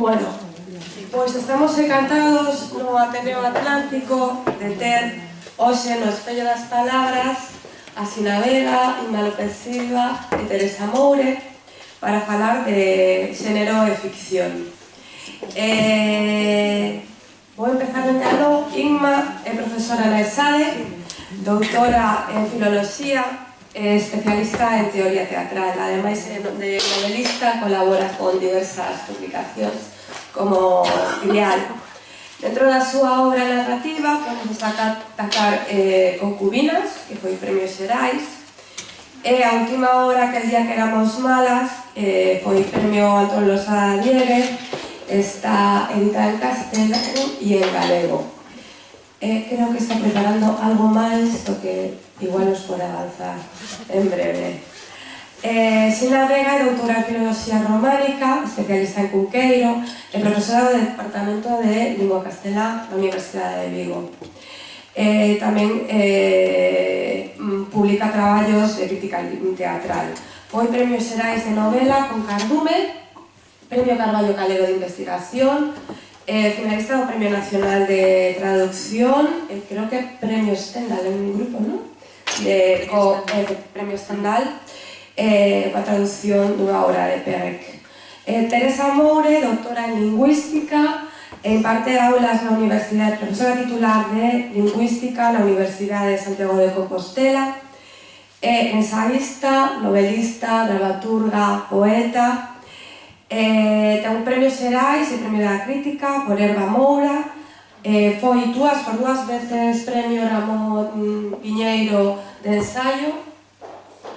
Bueno, pois estamos encantados no Ateneo Atlántico de ter hoxe no Espello das Palabras a Sina Vega, Inma López Silva e Teresa Moure para falar de xénero e ficción. Vou empezar dentro. Inma é profesora na ESADE, doutora en Filoloxía, especialista en teoría teatral, ademais de novelista, colabora con diversas publicacións como Grial. Dentro da súa obra narrativa podemos destacar Concubinas, que foi Premio Xerais, e a última obra, que el día que éramos malas, foi Premio Antón Losada Diéguez, está editada en castelano e en galego. Creo que está preparando algo máis do que igual nos pode avanzar en breve. Sina Vega é doutora en Filoloxía Románica, especialista en Cunqueiro e profesora do Departamento de Lingua Castelá da Universidade de Vigo. Tamén publica traballos de crítica teatral. Foi Premio Xerais de novela con Cardume, Premio Carballo Calero de Investigación, finalista do Premio Nacional de Traducción, creo que Premio Stendhal en un grupo, ¿no? Premio Stendhal, para traducción dunha obra de Perec. Teresa Moure, doutora en Lingüística, imparte aulas na Universidade, profesora titular de Lingüística na Universidade de Santiago de Compostela, ensaísta, novelista, dramaturga, poeta, ten un Premio Xerais e Premio da Crítica por Herba Moura, foi por dúas veces Premio Ramón Piñeiro de ensaio.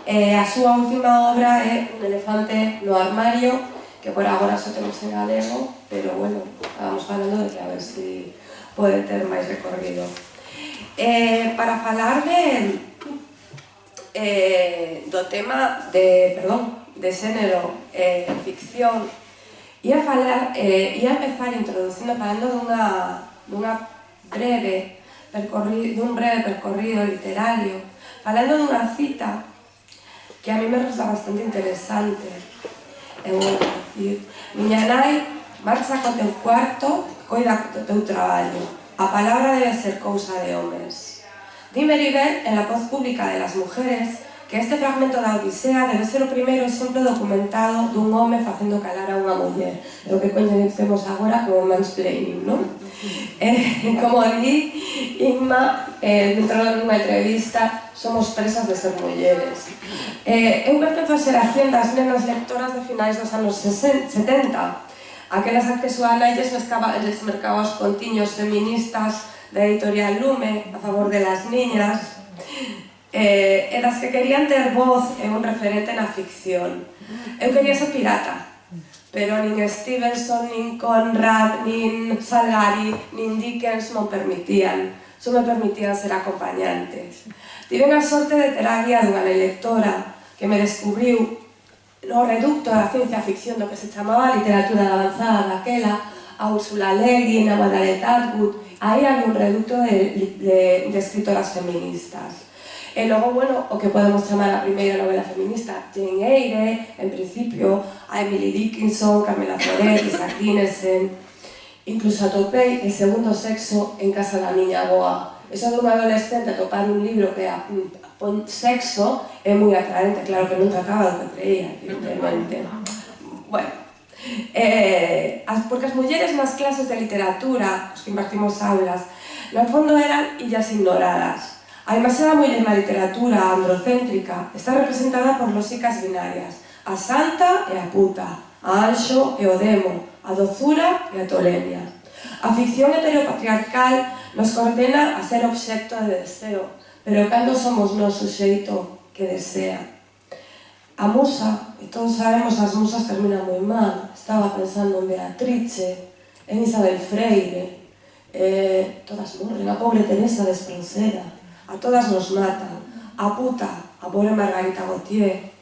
A súa última obra é Un elefante no armario, que por agora só temos en galego, pero bueno, estábamos falando de que a ver se pode ter máis recorrido. Para falar do tema de xénero e ficción, ia empezar introducindo, falando dun breve percorrido literario, falando dunha cita que a mí me resulta bastante interesante. Miña nai marcha co teu cuarto, coida do teu traballo. A palabra debe ser cousa de homes. Di Meribel en La voz pública de las mujeres que este fragmento da Odisea debe ser o primeiro exemplo documentado dun home facendo calar a unha muller, o que coñecemos agora como mansplaining, non? Como di Inma, dentro dunha entrevista, somos presas de ser mulleres. Eu pertenzo a xeración das nenas lectoras de finais dos anos 70, aquelas que súa nai lles mercaba os contiños feministas da editorial Lume a favor de las niñas, e das que querían ter voz e un referente na ficción. Eu quería ser pirata, pero nin Stevenson, nin Conrad, nin Salgari, nin Dickens non permitían. Só me permitían ser acompañantes. Tiven a sorte de ter a guía dunha lectora que me descubriu no reducto da ciencia ficción do que se chamaba literatura avanzada daquela, a Ursula Le Guin, a Margaret Atwood. Aí había un reducto de escritoras feministas. E logo, bueno, o que podemos chamar a primeira novela feminista, Jane Eyre, en principio, a Emily Dickinson, Carmela Foret, Isaac Dinesen. Incluso atopei El segundo sexo en casa da miña avoa. Eso de un adolescente atopar un libro que pon sexo é moi atraente, claro que nunca acaba do que creía, evidentemente. Bueno, porque as mulleres nas clases de literatura, os que impartimos aulas, no fondo eran illas ignoradas. A imaxe da muller na literatura androcéntrica está representada por lóxicas binarias, a santa e a puta, a anxo e o demo, a dozura e a tolemia. A ficción heteropatriarcal nos condena a ser obxecto de deseo, pero cando somos nós o suxeito que desea? A musa, e todos sabemos as musas terminan moi mal, estaba pensando en Beatrice, en Isabel Freire, todas morren, a pobre Teresa de Espronceda, a todas nos matan, a puta, a pobre Margarita Gautier,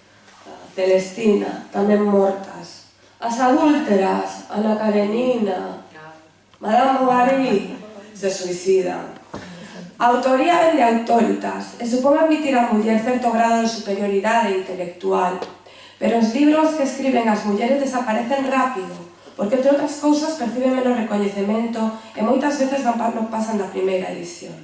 a Celestina, tamén mortas, as adúlteras, Ana Karenina, Madame Bovary, se suicidan. A autoría vende autoritas e supón admitir a muller certo grado de superioridade intelectual, pero os libros que escriben as mulleres desaparecen rápido, porque, entre outras cousas, perciben menos recoñecemento e moitas veces non pasan da primeira edición.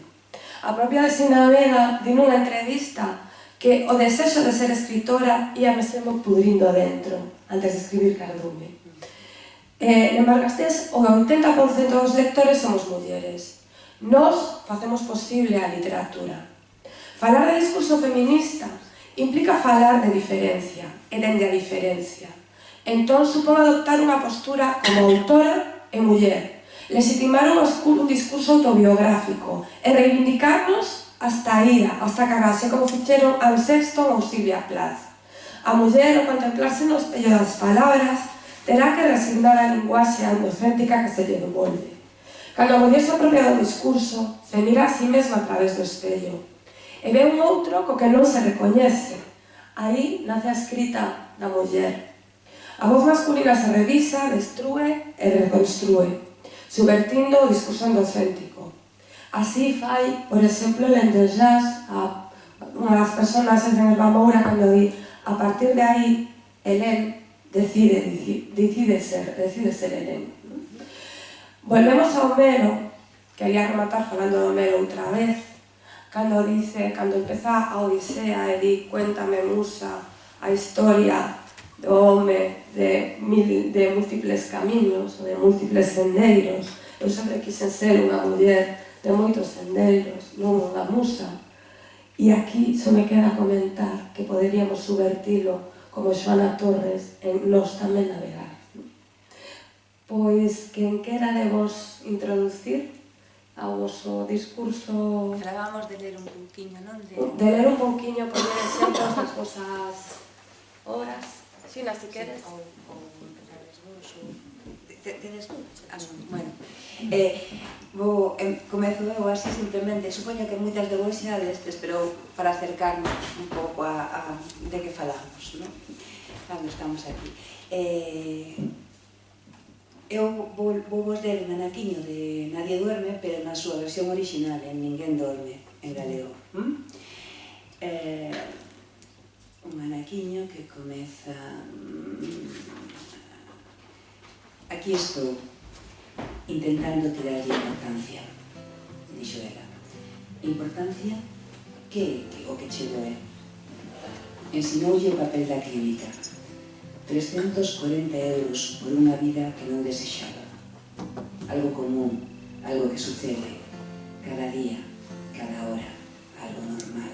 A propia Sina Vega di nunha entrevista que o desexo de ser escritora ia mesmo pudrindo dentro antes de escribir Cardume. En Embargastés, o 80% dos lectores somos mulleres. Nós facemos posible a literatura. Falar de discurso feminista implica falar de diferencia e dende a diferencia. Entón, supón adoptar unha postura como autora e muller, legitimar un discurso autobiográfico e reivindicarnos hasta a ira, hasta a carrase, como fixeron Anne Sexton ou Silvia Plath. A muller, ao contemplarse no espello das palabras, terá que resignar a linguaxe androcéntrica que se lle devolve. Cando a muller se apropia do discurso, se mira a si mesma a través do espello e ve un outro co que non se recoñece. Aí nace a escrita da muller. A voz masculina se revisa, destrúe e reconstrúe, subvertindo o discurso androcéntrico. Así fai, por exemplo, Lendeljas, unha das personas en Elba Moura, cando di, a partir de aí, Hélène decide ser Hélène. Volvemos ao Homero, quería rematar falando do Homero outra vez, cando empeza a Odisea e di, cuéntame, musa, a historia do home de múltiples camiños, de múltiples sendeiros. Eu sempre quixen ser unha muller de moitos sendeiros, non unha musa. E aquí só me queda comentar que poderíamos subvertilo como Xoana Torres, en Nós tamén navegar. Pois, quen quera de vos introducir ao vosso discurso... Falamos de ler un pouquiño, non? De ler un pouquiño, poñer exemplos das vosas obras. Xina, si queres. Ou empezades vos, ou... Tedes... Bueno, comezo eu así simplemente, supoño que moitas de vos xa destes, pero para acercarnos un pouco a de que falamos, non? Cando estamos aquí. Eu vou vos ler un anaquiño de Nadie duerme, pero na súa versión original, en Ninguén dorme, en galego. Un anaquiño que comeza... Aquí estou, intentando tirarlle importancia, dixo ela. Importancia? Que o que che doe? Ensinoulle o papel da clínica. 340 euros por unha vida que non desexaba. Algo común, algo que sucede, cada día, cada hora, algo normal.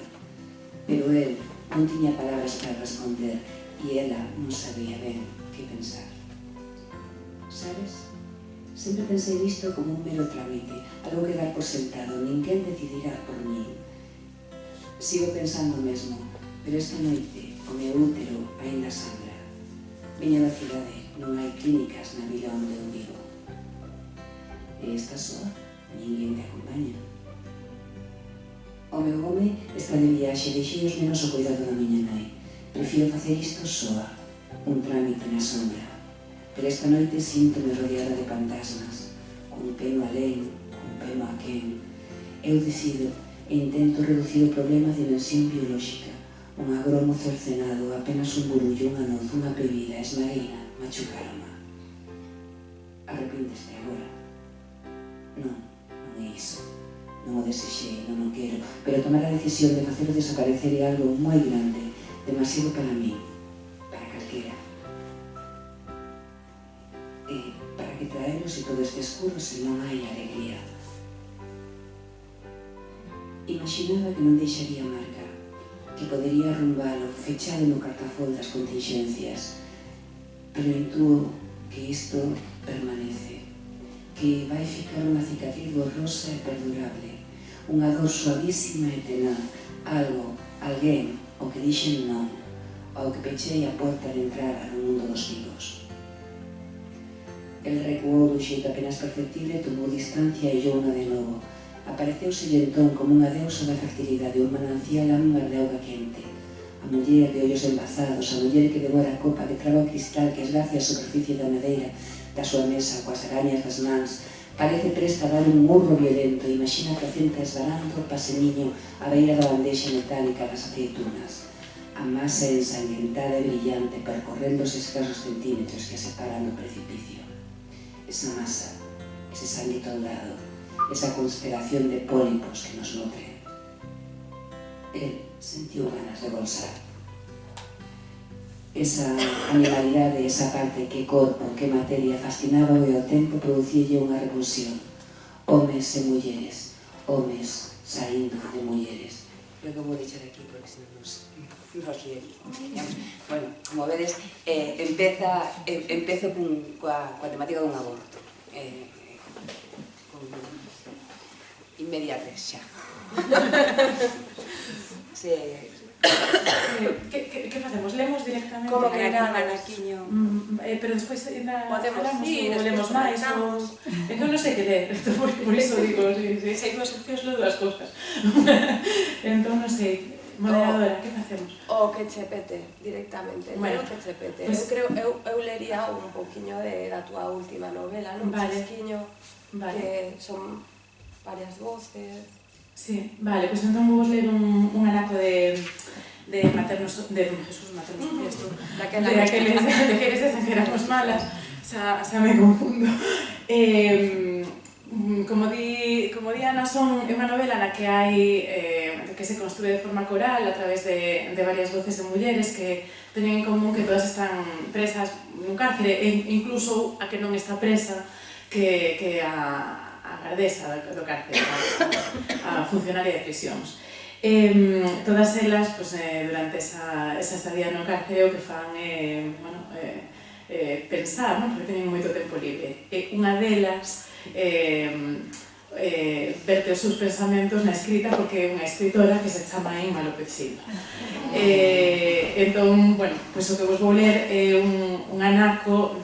Pero él non tiña palabras para responder e ela non sabía ben que pensar. Sabes? Sempre pensei nisto como un mero trámite, algo que dar por sentado, ninguén decidirá por mí. Sigo pensando o mesmo, pero esta noite o meu útero aínda sangra. Veño da cidade, non hai clínicas na vila onde eu vivo. E estás soa, ninguén te acompaña. O meu home está de viaxe, deixei os nenos ao cuidado da miña nai. Prefiro facer isto soa, un trámite na sombra. Pero esta noite síntome rodeada de fantasmas, un peno alén, un peno aquén. Eu decido e intento reducir o problema a dimensión biolóxica. Un agromo cercenado, apenas un burullo, unha noz, unha bebida, esmagueina, machucaroma. Arrepínteste agora? Non, non é iso. Non o desexei, non o quero, pero tomar a decisión de facelo desaparecer é algo moi grande, demasiado para mí, para calquera. E para que traelo se todo este escuro se non hai alegría? Imaginaba que non deixaría marca, que podería arrumbalo, fechado no cartafol das contingencias, pero intuo que isto permanece, que vai ficar unha cicatriz borrosa e perdurable, unha dor suavísima e tenaz, algo, alguén, o que dixen non, ao que pechei a porta de entrada no mundo dos vivos. El recuou dun xeito apenas perceptible, tomou distancia e llouna de novo. Apareceuse entón como unha deusa da fertilidade, un manancial ámbar de auga quente. A muller de ollos embazados, a muller que devora a copa, que traba o cristal que esgarce a superficie da madeira da súa mesa coas arañas das mans, parece presta a dar un murro violento e imagina a placenta esbarando o paseniño á beira da bandexa metálica das aceitunas. A masa ensanguentada e brillante percorrendo os escasos centímetros que separan do precipicio. esa masa, ese sanguito dorado, esa constelación de pólipos que nos nutre. Él sentiu ganas de bolsar. Esa animalidade, esa parte que corpo, que materia fascinaba e ao tempo producílle unha revulsión. Homes e mulleres, homes saindo de mulleres. Eu que vou deixar aquí porque se nos ríe. Bueno, como vedes, empezo coa temática dun aborto. Con inmediatez xa. Que facemos? Lemos directamente? Como que era Anaquiño? Pero despois podemos ir, lemos máis. Entón non sei que ler, por iso digo, sei dúas opcións, lo dúas cosas. Entón non sei, moderadora, que facemos? O que che pete, directamente, bueno, que che pete. Pues, eu lería un poquinho da túa última novela, non? Vale. Chisquiño, vale. Que son varias voces. Sí, vale, pois entón vou ler un anaco de Jesús Maternos Gesto, de aqueles dicen que éramos malas, xa me confundo. Como di Ana, é unha novela na que hai que se construe de forma coral a través de varias voces de mulleres que teñen en común que todas están presas nun cárcere e incluso a que non está presa que a gardesa do cárcere, a funcionaria de prisións. Todas elas, durante esa estadía no cárcere, o que fan é pensar, porque teñen moito tempo libre. Unha delas verte os seus pensamentos na escrita porque é unha escritora que se chama Inma López Silva. Entón, bueno, o que vos vou ler é un anaco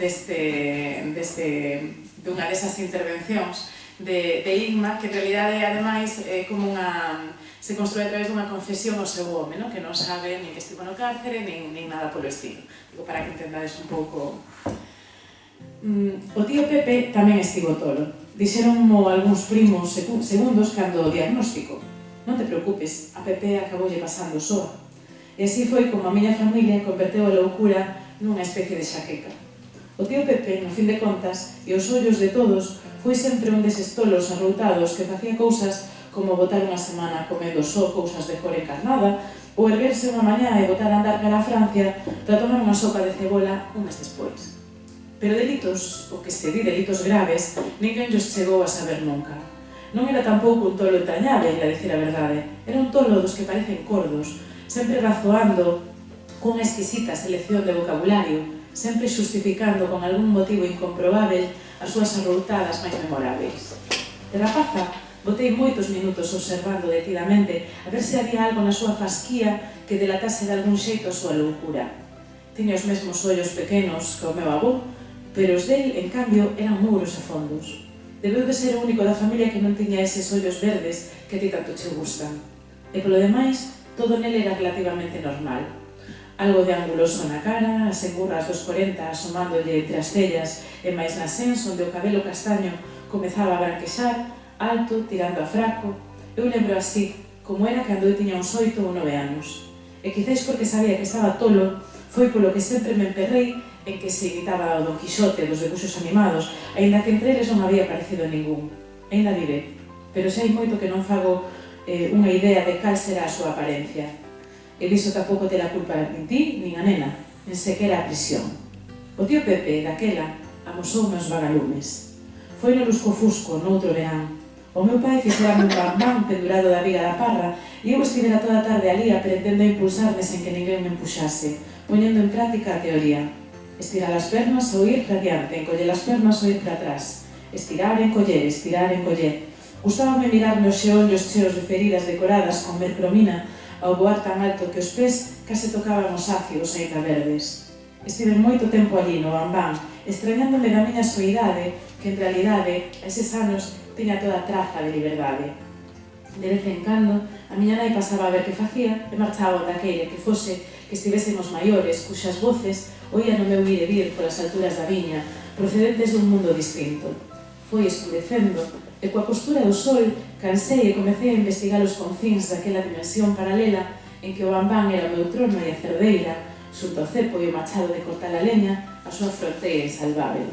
dunha desas intervencións de Inma, que en realidade, ademais, é como se construe a través dunha confesión ao seu home, que non sabe nin que estivo no cárcere, nin nada polo estilo. Digo, para que entendades un pouco. O tío Pepe tamén estivo tolo. Dixeronmo algúns primos segundos cando o diagnóstico. Non te preocupes, a Pepe acaboulle pasando soa. E así foi como a miña familia converteu a loucura nunha especie de xaqueca. O tío Pepe, no fin de contas, e os ollos de todos, foi sempre un deses tolos arroutados que facía cousas como botar unha semana comendo só cousas de cor encarnada ou erguerse unha mañá e botar a andar cara a Francia para tomar unha sopa de cebola un mes despois. Pero delitos, o que se di delitos graves, ninguén llos chegou a saber nunca. Non era tampouco un tolo entrañável, a dicir a verdade. Era un tolo dos que parecen cordos, sempre razoando cunha exquisita selección de vocabulario, sempre xustificando con algún motivo incomprobável as súas arroutadas máis memoráveis. De rapaza, botei moitos minutos observando detidamente a ver se había algo na súa fasquía que delatase de algún xeito a súa loucura. Tiña os mesmos ollos pequenos que o meu avó, pero os del, en cambio, eran muros e fondos. Debeu de ser o único da familia que non tiña eses ollos verdes que a ti tanto che gustan. E polo demais, todo nele era relativamente normal. Algo de anguloso na cara, as engurras dos 40 asomándolle entre as cellas e máis na sens onde o cabelo castaño comezaba a branquexar, alto, tirando a fraco. Eu lembro así, como era cando eu tiña uns 8 ou 9 anos. E quizás porque sabía que estaba tolo, foi polo que sempre me emperrei en que se imitaba o Don Quixote dos debuxos animados, aínda que entre eles non había aparecido ningún. Ainda diré, pero xa hai moito que non fago unha idea de cal será a súa apariencia. E diso tampouco terá culpa nin ti, nin a nena, nin sequera a prisión. O tío Pepe, daquela, amosoume os vagalumes. Foi no lusco-fusco, noutro verán. O meu pai fixera un bambán pendurado da viga da parra e eu estivera toda a tarde ali aprendendo a impulsarme sen que ninguén me empuxase, poñendo en práctica a teoría. Estirar as pernas ou ir para diante, encoller as pernas ou ir para atrás. Estirar e encoller, estirar e encoller. Gustábame mirarme os xeollos cheos de feridas decoradas con mercromina ao voar tan alto que os pés case tocaban os ácidos aínda verdes. Estive moito tempo allí no bambán, extrañándome da miña soidade, que en realidade, a eses anos, tiña toda traza de liberdade. De vez en cando, a miña nai pasaba a ver que facía e marchaba daqueira que fose que estivésemos maiores, cuxas voces oía no meu ir e vir polas alturas da viña, procedentes dun mundo distinto. Foi escurecendo, e coa postura do sol, cansei e comecei a investigar os confíns daquela dimensión paralela en que o bambán era o meu trono e a cerdeira, xunto ao cepo e o machado de cortar a leña, a súa fronteira insalvável.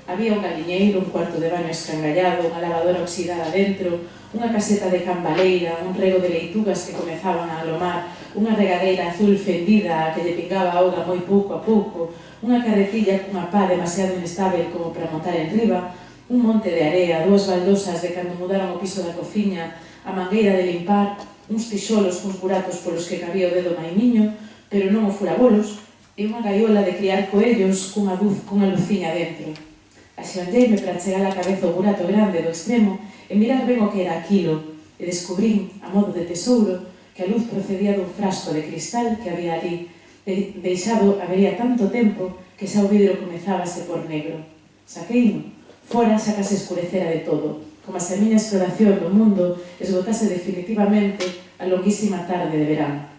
Había un galiñeiro, un cuarto de baño escangallado, unha lavadora oxidada dentro, unha caseta de cambaleira, un rego de leitugas que comezaban a alomar, unha regadeira azul fendida que lle pingaba a auga moi pouco a pouco, unha carretilla cunha pá demasiado inestável como para montar en riba, un monte de area, dúas baldosas de cando mudaron o piso da cociña, a mangueira de limpar, uns tixolos cuns buratos polos que cabía o dedo maimiño, pero non o furabolos, e unha gaiola de criar coellos cunha luciña dentro. Axeonlleime para chegar a cabeza o burato grande do extremo e mirar ben o que era aquilo, e descubrín, a modo de tesouro, que a luz procedía dun frasco de cristal que había ali, deixado habería tanto tempo que xa o vidro comezábase por negro. Saqueino, fora xa que se escurecera de todo, como se a miña exploración do mundo esgotase definitivamente a longuísima tarde de verán.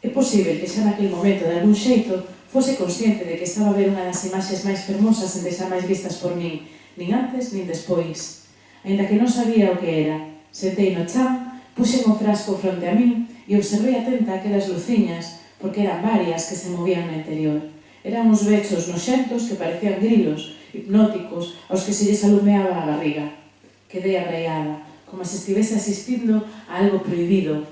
É posible que xa naquele momento, de algún xeito, fose consciente de que estaba a ver unha das imaxes máis fermosas en xa máis vistas por min, nin antes nin despois. Ainda que non sabía o que era, sentei no chan, puxen o frasco fronte a min e observei atenta aquelas luciñas, porque eran varias que se movían no interior. Eran uns bechos noxentos que parecían grilos, hipnóticos, aos que se lles alumeaba a barriga. Quedei arraiada, como se estivese asistindo a algo prohibido.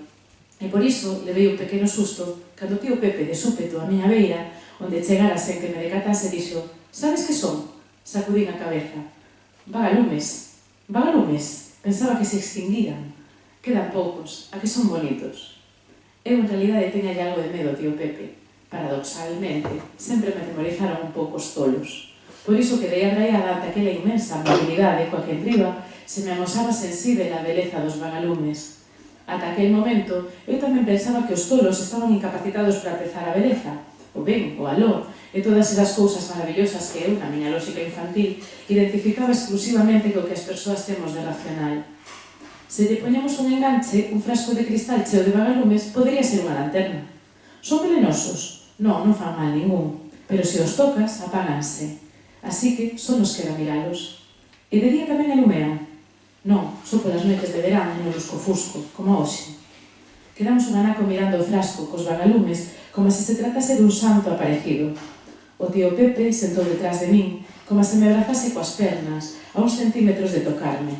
E por iso levei un pequeno susto cando tío Pepe, de súpeto a miña beira, onde chegara sen que me decatase, dixo: "Sabes que son?" Sacudín a cabeza. "Vagalumes. Vagalumes. Pensaba que se extinguiran. Quedan poucos, a que son bonitos." Eu, en realidade, teñalle algo de medo, tío Pepe. Paradoxalmente, sempre me temorizaron un pouco os tolos. Por iso quedei abraiada ante aquela inmensa amabilidade coa que en riba se me amosaba sensível a beleza dos vagalumes. Ata aquel momento, eu tamén pensaba que os tolos estaban incapacitados para aprezar a beleza, o ben, o valor, e todas esas cousas maravillosas que eu, na miña lógica infantil, identificaba exclusivamente co que as persoas temos de racional. Se lle poñemos un enganche, un frasco de cristal cheo de vagalumes, podería ser unha lanterna. Son venenosos? Non, non fan mal ningún, pero se os tocas, apáganse. Así que só nos queda miralos. E de día tamén alumean? Non, só polas noites de verán e no lusco-fusco, como hoxe. Quedamos un anaco mirando o frasco cos vagalumes como se se tratase dun santo aparecido. O tío Pepe sentou detrás de min, como se me abrazase coas pernas, a uns centímetros de tocarme.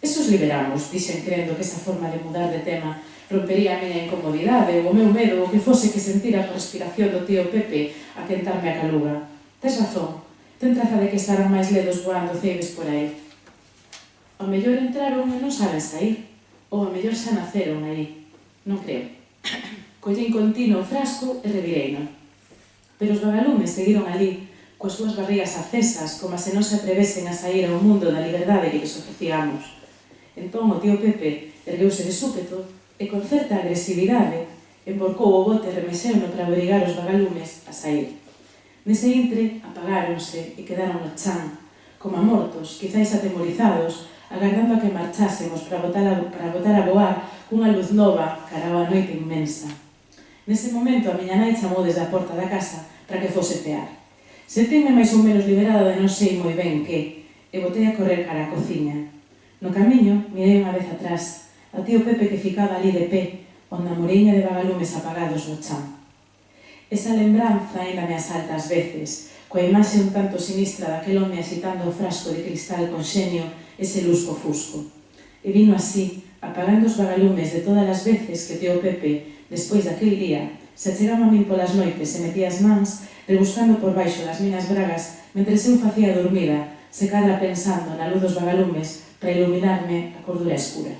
Esos liberamos, dixen crendo que esa forma de mudar de tema rompería a miña incomodidade ou o meu medo ou que fose que sentira a respiración do tío Pepe a quentarme a caluga. Tes razón, ten traza de que estarán máis ledos voando ceibes por aí. Ao mellor entraron e non saben sair, ou ao mellor xa naceron aí. Non creo. Collín continuo o frasco e revireino. Pero os vagalumes seguiron ali, coas súas barrigas acesas, como se non se atrevesen a sair ao mundo da liberdade que lles ofrecíamos. Entón o tío Pepe ergueuse de súpeto e con certa agresividade emborcou o bote e remexeuno para obrigar os vagalumes a sair. Nese intre apagáronse e quedaron no chan, como mortos, quizáis atemorizados, agardando a que marchásemos para botar a voar cunha luz nova cara a noite inmensa. Nese momento a miña nai chamou desde a porta da casa para que fose cear. Sentime máis ou menos liberada de non sei moi ben que, e botei a correr cara a cociña. No camiño mirei unha vez atrás ao tío Pepe que ficaba ali de pé, onde a moriña de vagalumes apagados no chan. Esa lembranza ainda me asalta ás veces, coa imaxe un tanto sinistra daquel home agitando o frasco de cristal con xenio ese lusco-fusco. E vino así, apagando os vagalumes de todas as veces que tío Pepe, despois daquel día, se achegaba a min polas noites e metía as mans rebuscando por baixo das miñas bragas mentre eu facía dormida, se cadra pensando na luz dos vagalumes para iluminarme a cordura escura.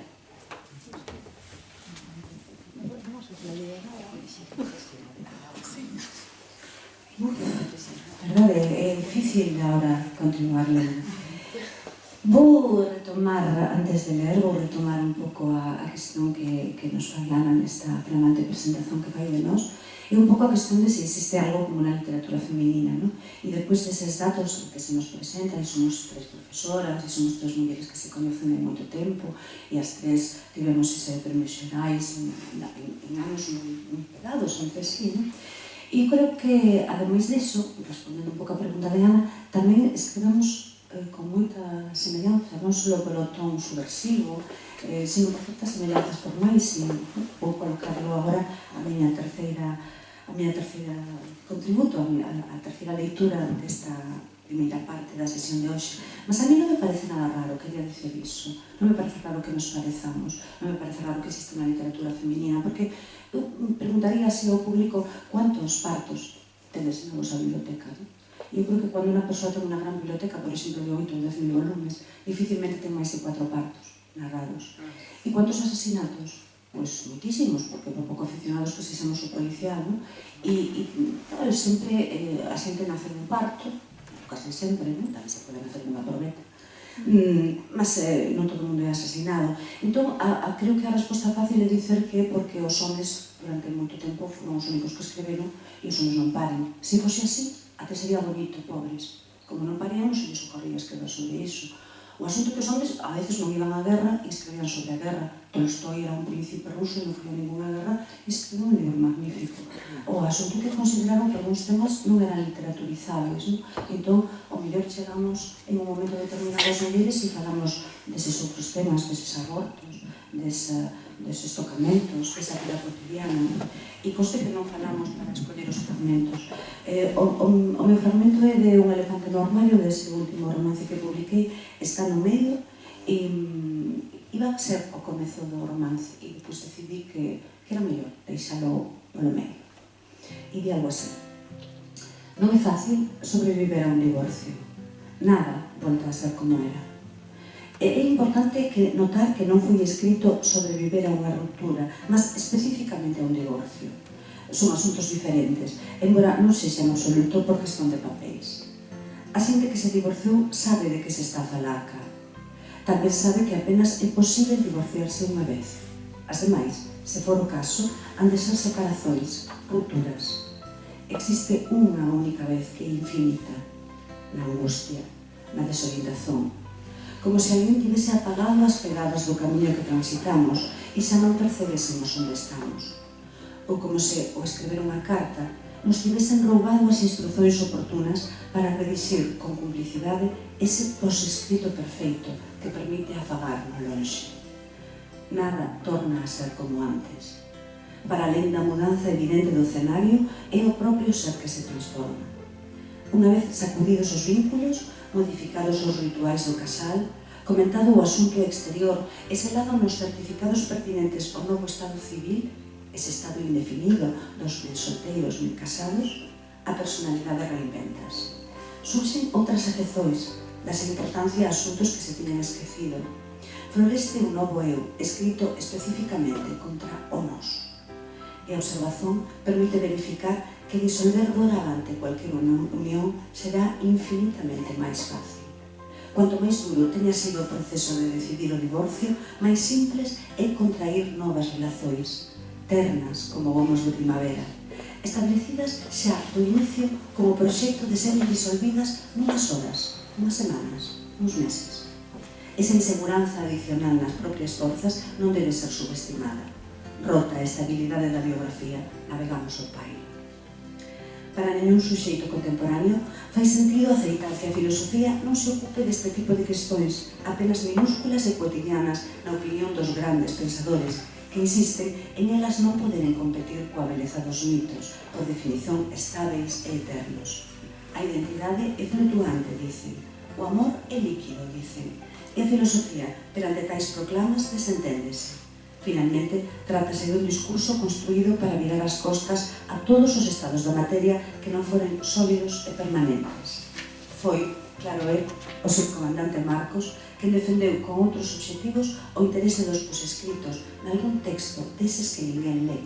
Verdade, é difícil agora continuar lendo. Vou retomar, antes de ler, vou retomar un pouco a questão que nos fai Ana nesta flamante presentación que fai de nós, e un pouco a questão de se existe algo como na literatura feminina, non? E depois deses datos que se nos presentan, somos 3 profesoras, e somos 3 mulleres que se conocen de moito tempo, e as 3 tivemos ese premio Xerais en anos moi pegados entre sí, non? E creo que, ademais disso, respondendo un pouco a pregunta de Ana, tamén escribamos con moita semellanza, non só polo ton subversivo, sino por certas semellanzas formais, e vou colocarlo agora a miña terceira contributo, a terceira leitura desta primeira parte da sesión de hoxe. Mas a mí non me parece nada raro, quería dicir iso. Non me parece raro que nos parezamos, non me parece raro que exista unha literatura feminina, porque eu preguntaría así ao público cuántos partos tedes na vosa biblioteca, non? E eu creo que cando unha persoa ten unha gran biblioteca, por exemplo, de 8 ou 10 mil volumes, dificilmente ten máis de 4 partos narrados. E cuántos asesinatos? Pois moitísimos, porque por pouco aficionados que sexamos o policial, non? E sempre a xente nace dun parto, casi sempre, non? Tamén se pode nacer dunha probeta, mas non todo o mundo é asesinado. Entón, creo que a resposta fácil é dicer que porque os homes durante moito tempo foron os únicos que escreveron e os homes non paren. Se fose así, até sería bonito, pobres. Como non paríamos, se lles ocorría escrever sobre iso. O asunto que os homes a veces non iban á guerra e escrevían sobre a guerra. Tolstoi era un príncipe ruso e non foi a ninguna guerra e escreveu un libro magnífico. O asunto que consideraron que algúns temas non eran literaturizables, non? Entón, ao mellor chegamos en un momento determinado as mulleres e falamos deses outros temas, deses abortos, deses tocamentos, desa vida cotidiana. E conste que non falamos para escoller os fragmentos. O meu fragmento é de Un elefante no armario, dese último romance que publiquei, está no medio, e iba a ser o comezo do romance, e depois decidí que era mellor deixalo polo medio. E di algo así: non é fácil sobreviver a un divorcio. Nada volta a ser como era. É importante notar que non foi escrito sobreviver a unha ruptura, mas especificamente a un divorcio. Son asuntos diferentes, embora non sexan absoluto por questón de papéis. A xente que se divorciou sabe de que se está a falar cá. Tal vez sabe que apenas é posible divorciarse unha vez. As demais, se for o caso, han de ser separacións, rupturas. Existe unha única vez que é infinita, na angustia, na desorientación, como se alguén tivese apagado as pegadas do camiño que transitamos e xa non percebésemos onde estamos. Ou como se, ao escrever unha carta, nos tivesen roubado as instruccións oportunas para redixir con complicidade ese posescrito perfeito que permite afagar no lonxe. Nada torna a ser como antes. Para alén da mudanza evidente do escenario, é o propio ser que se transforma. Unha vez sacudidos os vínculos, modificados os rituais do casal, comentado o asunto exterior e selado nos certificados pertinentes ao novo estado civil, ese estado indefinido dos mil solteiros, mil casados, a personalidade reinventas. Surxen outras afezóns, das importancia a asuntos que se tiñan esquecido. Floreste un novo eu, escrito especificamente contra o nós. E a observación permite verificar que disolver doravante cualquier unión será infinitamente máis fácil. Cuanto máis duro teña sido o proceso de decidir o divorcio, máis simples é contrair novas relacións, ternas como gomos de primavera, establecidas xa do inicio como proxecto de ser disolvidas nunhas horas, unhas semanas, uns meses. Esa inseguranza adicional nas propias forzas non debe ser subestimada. Rota a estabilidade da biografía, navegamos o país. Para nenhum suxeito contemporáneo fai sentido aceitar que a filosofía non se ocupe deste tipo de questões apenas minúsculas e cotidianas na opinión dos grandes pensadores que insisten en elas non poderen competir coa beleza dos mitos, por definición estáveis e eternos. A identidade é flutuante, dicen. O amor é líquido, dicen. E a filosofía, perante tais proclamas, desenténdese. Finalmente, trátase dun discurso construído para virar as costas a todos os estados da materia que non foren sólidos e permanentes. Foi, claro é, o subcomandante Marcos quen defendeu con outros obxectivos o interese dos posescritos nalgún texto deses que ninguén lê,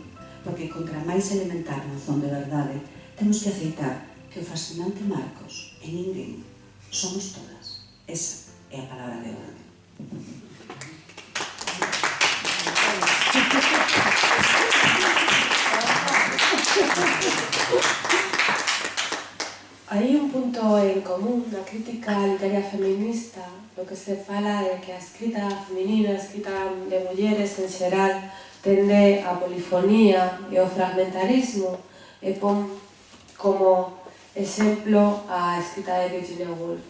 porque contra máis elementar noción de verdade temos que aceitar que o fascinante Marcos e ninguén somos todas. Esa é a palabra de orde. Hai un punto en común na crítica literaria feminista, no que se fala de que a escrita feminina, a escrita de mulleres en xeral, tende a polifonía e o fragmentarismo, e pon como exemplo a escrita de Virginia Woolf.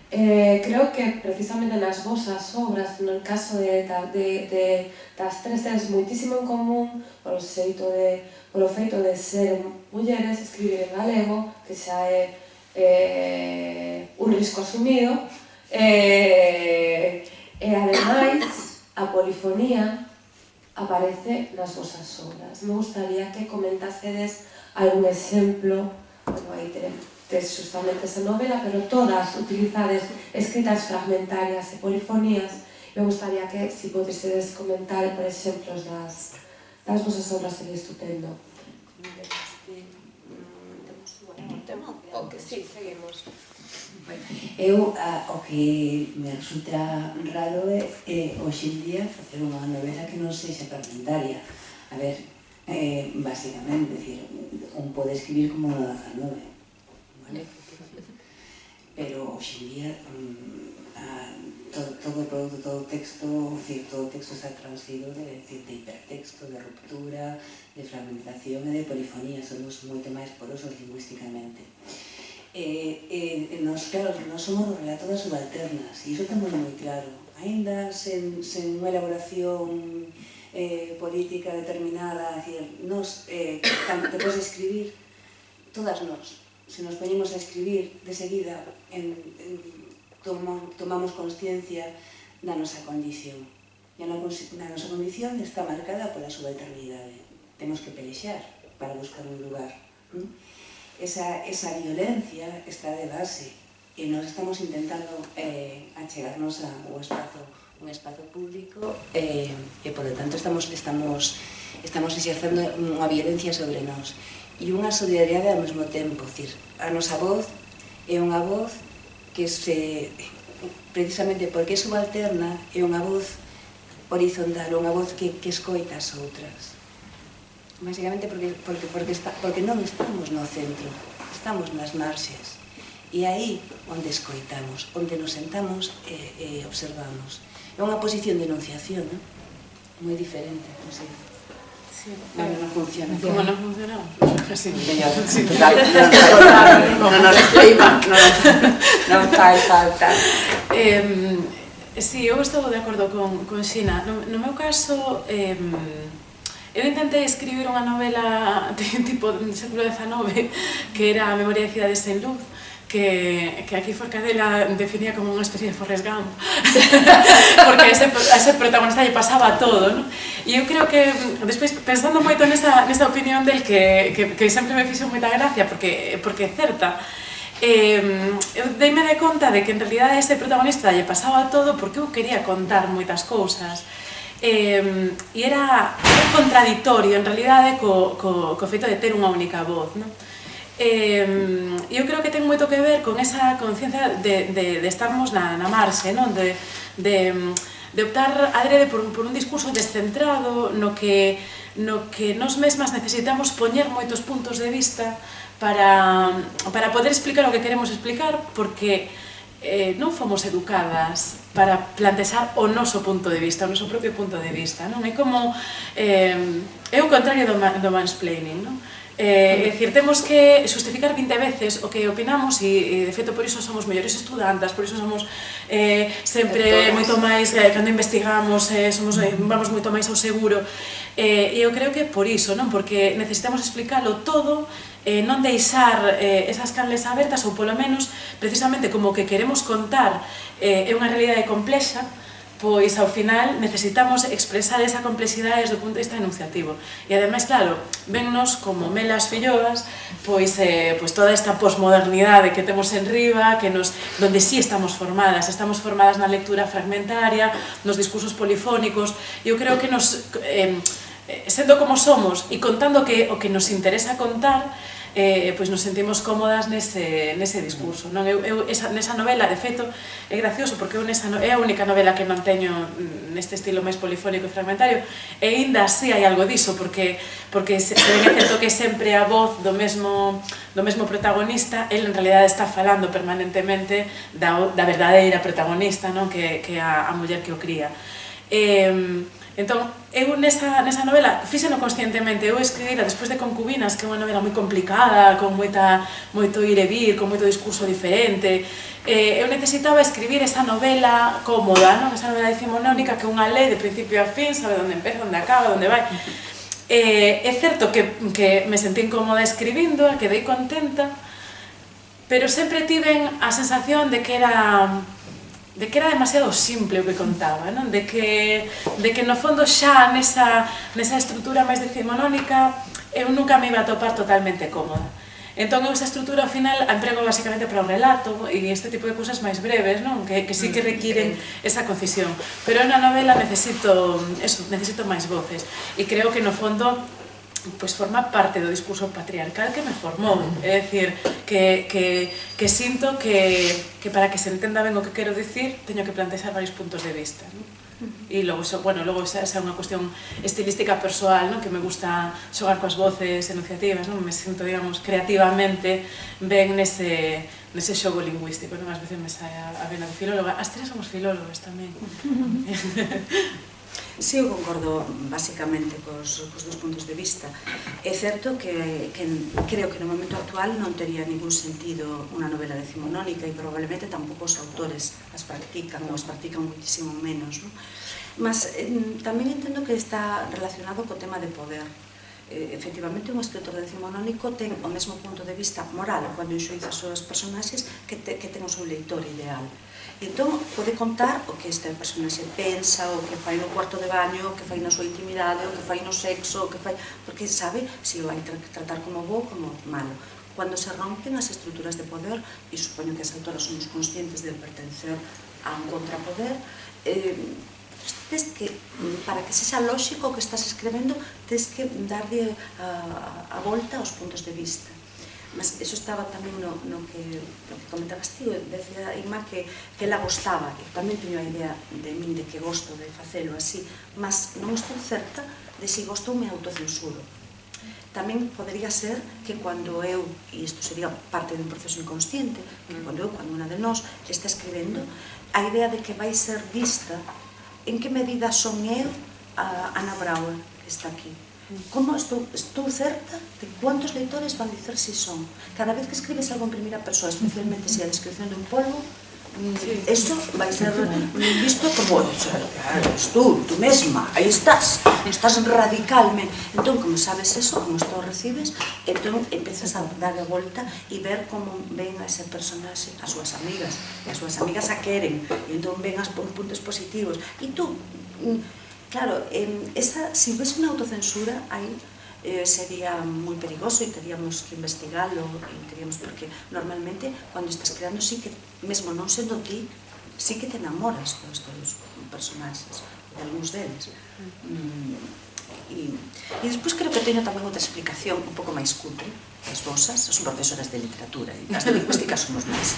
Creo que precisamente nas vosas obras, no caso das tres, tens moitísimo en común polo feito de ser mulleres, escribir en galego, que xa é un risco asumido, e ademais a polifonía aparece nas vosas obras. Me gustaría que comentasedes algún exemplo. Bueno, aí tes justamente esa novela, pero todas utilizades escritas fragmentarias e polifonías. Me gustaría que, si podesedes comentar, por exemplos das vosas obras, sería estupendo. Sí, seguimos. Eu, o que me resulta raro é hoxe en día facer unha novela que non sexa fragmentaria. A ver, basicamente, decir, un pode escribir como no 19, vale? Pero hoxe en día todo produto, todo texto está traducido de hipertexto, de ruptura, de fragmentación e de polifonía. Somos moito máis porosos lingüísticamente. Claro, nós somos o relato das subalternas, e iso temos moi claro. Ainda sen unha elaboración política determinada, nos, depois de escribir, todas nós, se nos poñemos a escribir de seguida, tomamos consciencia da nosa condición. E a nosa condición está marcada pola subalternidade. Temos que pelexar para buscar un lugar. Esa violencia está de base e nós estamos intentando achegarnos a un espazo público e, por lo tanto, estamos exercendo unha violencia sobre nós e unha solidaridade ao mesmo tempo. A nosa voz é unha voz que precisamente porque é subalterna, é unha voz horizontal, unha voz que escoita as outras. Básicamente porque non estamos no centro, estamos nas marxes. E aí onde escoitamos, onde nos sentamos e observamos. É unha posición de enunciación, non? Moi diferente, non sei. Bueno, non funciona. Como non funciona? Sí. Non fai falta. Sí, eu estou de acordo con Xina. No meu caso, eu intentei escribir unha novela tipo do século XIX que era A memoria de cidades sen luz, que aquí Forcadela definía como unha especie de Forrest Gump porque a ese protagonista lle pasaba todo, non? E eu creo que, despois, pensando moito nesta opinión del que sempre me fixo moita gracia porque é certa, eu deime de conta de que en realidad a ese protagonista lle pasaba todo porque eu quería contar moitas cousas. E era contradictorio en realidade co feito de ter unha única voz, non? Eu creo que ten moito que ver con esa conciencia de estarmos na marxe, non? De optar adrede por un discurso descentrado no que nós mesmas necesitamos poñer moitos puntos de vista para poder explicar o que queremos explicar, porque non fomos educadas para plantexar o noso punto de vista, o noso propio punto de vista, non? É como é o contrario do mansplaining, non? É dicir, temos que justificar 20 veces o que opinamos e de feito por iso somos mellores estudantas, por iso somos sempre moito máis, cando investigamos vamos moito máis ao seguro, e eu creo que por iso, non? Porque necesitamos explicarlo todo, non deixar esas canles abertas, ou polo menos, precisamente como que queremos contar é unha realidade complexa, pois ao final necesitamos expresar esa complexidade desde o punto de vista enunciativo. E ademais, claro, vennos como melas filloas, pois toda esta posmodernidade que temos en riba, donde sí estamos formadas na lectura fragmentaria, nos discursos polifónicos. Eu creo que sendo como somos e contando o que nos interesa contar, pois nos sentimos cómodas nese discurso, non? Nesa novela, de feito, é gracioso porque é a única novela que non teño neste estilo máis polifónico e fragmentario, e ainda así hai algo diso, porque se ven é certo que sempre a voz do mesmo protagonista, el en realidad está falando permanentemente da verdadeira protagonista, non? Que é a muller que o cría. Entón, eu nesa novela, fíxeno conscientemente, eu escribira despois de Concubinas, que é unha novela moi complicada, con moito ir e vir, con moito discurso diferente. Eu necesitaba escribir esa novela cómoda, non? Esa novela decimonónica que unha lei de principio a fin, sabe onde empeza, onde acaba, onde vai. É certo que me sentí incómoda escribindo, quedei contenta, pero sempre tiven a sensación de que era demasiado simple o que contaba, non? De que no fondo xa nesa estrutura máis decimonónica eu nunca me iba a topar totalmente cómoda. Entón, esa estrutura, ao final, a emprego basicamente para o relato e este tipo de cousas máis breves, non? Que sí que requiren esa concisión. Pero na novela necesito máis voces. E creo que, no fondo, forma parte do discurso patriarcal que me formou. É dicir, que sinto que para que se entenda ben o que quero dicir, teño que plantear varios puntos de vista, non? E logo, esa é unha cuestión estilística persoal, que me gusta xogar coas voces enunciativas, me sinto, digamos, creativamente ben nese xogo lingüístico, ás veces me sae a vena de filóloga. As tres somos filólogas tamén. Sí, eu concordo basicamente cos dos puntos de vista. É certo que creo que no momento actual non tería ningún sentido unha novela decimonónica e probablemente tampouco os autores as practican ou as practican muitísimo menos, non? Mas tamén entendo que está relacionado co tema de poder. Efectivamente, un escritor decimonónico ten o mesmo punto de vista moral cando enxuiza os seus personaxes que ten o seu leitor ideal. E entón pode contar o que este personaxe pensa, o que fai no cuarto de baño, o que fai na súa intimidade, o que fai no sexo, o que fai... porque sabe se o vai tratar como bo ou como malo. Cando se rompen as estruturas de poder, e supoño que as autoras somos conscientes de pertencer a un contrapoder, para que sexa lóxico o que estás escrevendo, tens que darlle a volta aos puntos de vista. Mas eso estaba tamén no que comentabas ti, decía Inma que ela gostaba, e tamén teño a idea de min de que gosto de facelo así, mas non estou certa de se gostou me autocensuro. Tamén podería ser que cando eu, e isto sería parte dun proceso inconsciente, que cando unha de nós está escribendo, a idea de que vai ser vista, en que medida son eu a Ana Brauer, que está aquí. Como estou certa de cuántos leitores van dicer si son. Cada vez que escribes algo en primeira persoa, especialmente se a descripción dun polvo, eso vai ser visto como tú mesma, aí estás radicalmente. Entón, como sabes eso, como esto recibes, entón empezas a dar a volta e ver como ven a ese personaxe, as súas amigas, e as súas amigas a queren, e entón ven as puntos positivos. E tú... Claro, se hubiese unha autocensura, aí sería moi perigoso e teríamos que investigalo, porque normalmente, cando estás creando, sí que, mesmo non sendo ti, sí que te enamoras dos teus personaxes, de algúns deles. E despois creo que teño tamén outra explicación un pouco máis cutre, as vosas, son profesoras de literatura, e as de lingüística somos máis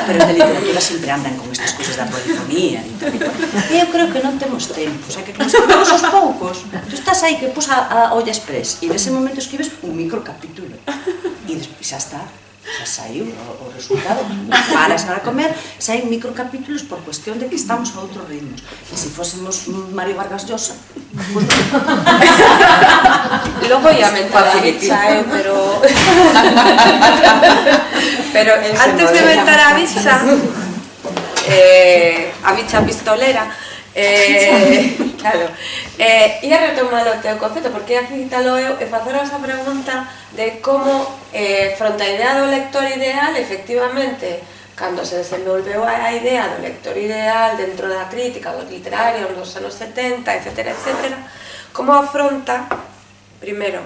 pero as de literatura sempre andan con estas cousas da polifonía e tal. E eu creo que non temos tempo, o sea, que como escribimos aos poucos, tú estás aí que pus a olla express, e nese momento escribes un microcapítulo, e despois xa está, xa saiu o resultado, paras a comer, saen microcapítulos por cuestión de que estamos a outros ritmos. E se fósemos Mario Vargas Llosa, pues... Logo ia mentar a Bicha, pero antes de mentar a Bicha pistolera, claro, ia retomar o teu concepto, porque ia citalo eu e faceros a pregunta de como, fronte a idea do lector ideal, efectivamente, cando se desenvolveu a idea do lector ideal dentro da crítica, do literario, nos anos 70, etc., como afronta, primeiro,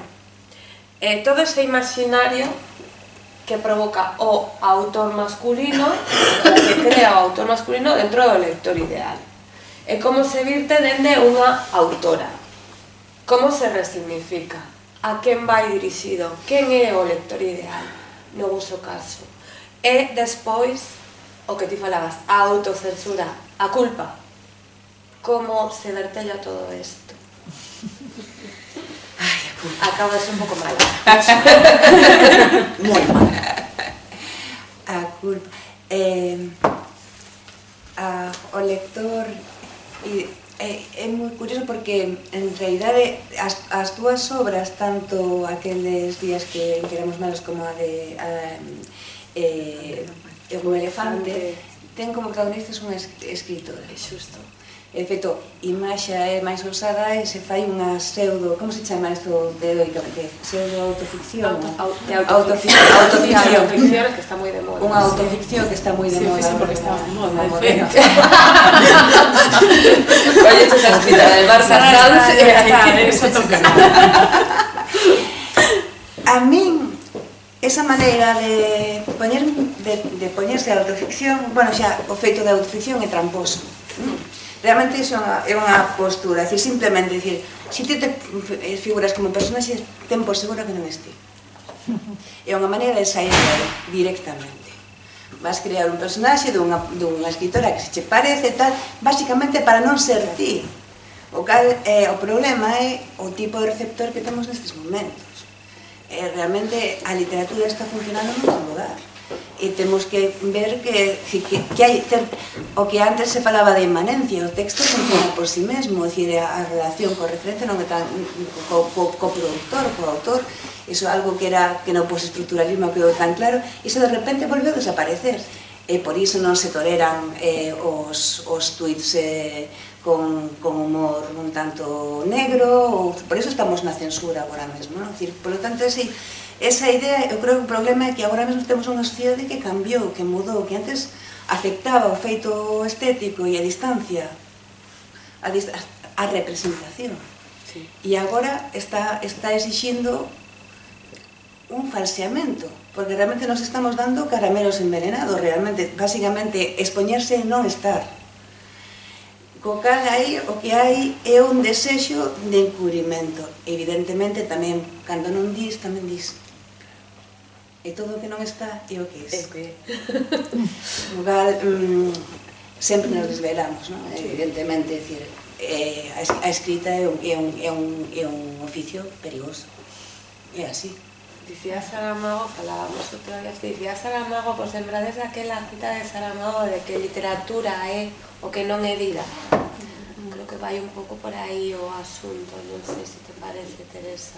todo ese imaginario que provoca o autor masculino, que crea o autor masculino dentro do lector ideal. E como se virte dende unha autora. Como se resignifica? A quen vai dirixido? Quen é o lector ideal? No vosso caso. E despois, o que ti falabas, a autocensura, a culpa. Como se vertella todo isto? Ai, a culpa. Acaba de ser un pouco mal. Moi mal. A culpa. O lector... É moi curioso porque, en realidade, as túas obras, tanto aqueles días que éramos malos como a de O elefante, ten como protagonistas unha escritora. Xusto. En feito, imaxe é máis usada e se fai unha pseudo, como se chama isto de Edoica? Pseudo autoficción. Autoficción, que está moi de moda. Unha autoficción que está moi de moda. Sí, porque está de moda, de feito. Oye, esto está escrita del Barça Sans e eso toca. A min, esa maneira de poñerse a autoficción, bueno, xa, o feito da autoficción é tramposo. Realmente iso é unha postura, é dicir, simplemente dicir, se ti te figuras como personaxe, ten por seguro que non esti. É unha maneira de sair directamente. Vas crear un personaxe dunha escritora que se che parece tal, basicamente para non ser ti. O problema é o tipo de receptor que temos nestes momentos. Realmente a literatura está funcionando en un lugar. E temos que ver que hai o que antes se falaba de inmanencia, o texto funciona por si mesmo, é dicir, a relación co referente non é tan co productor, co autor, iso é algo que no postestructuralismo quedou tan claro, iso de repente volveu a desaparecer, e por iso non se toleran os tweets con humor un tanto negro, por iso estamos na censura agora mesmo, non? Por lo tanto, esa idea, eu creo que o problema é que agora mesmo temos unha sociedade que cambiou, que mudou, que antes aceptaba o feito estético e a distancia, a representación. Sí. E agora está exixindo un falseamento, porque realmente nos estamos dando caramelos envenenados, realmente, basicamente, expoñerse e non estar. Co cal aí, o que hai é un desexo de encubrimento. Evidentemente, tamén, cando non dis, tamén dis. E todo o que non está é o que é. O cal, sempre nos desvelamos, non? Evidentemente, decir, a escrita é un oficio perigoso. É así. Dicía Saramago, falábamos outra vez, dicía Saramago, pois lembrades daquela cita de Saramago de que literatura é o que non é vida. Creo que vai un pouco por aí o asunto, non sei se te parece, Teresa.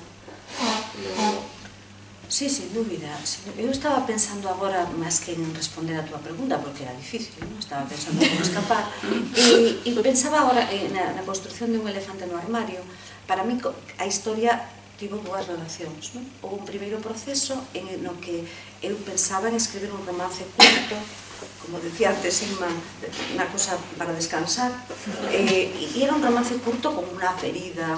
Sí, sin dúbida. Eu estaba pensando agora, máis que en responder a túa pregunta, porque era difícil, non? Estaba pensando como escapar, e pensaba agora na construcción de un elefante no armario. Para mí, a historia tivo dúas relacións, non? Houve un primeiro proceso no que eu pensaba en escribir un romance curto, como decía antes Inma, unha cosa para descansar, e era un romance curto con unha ferida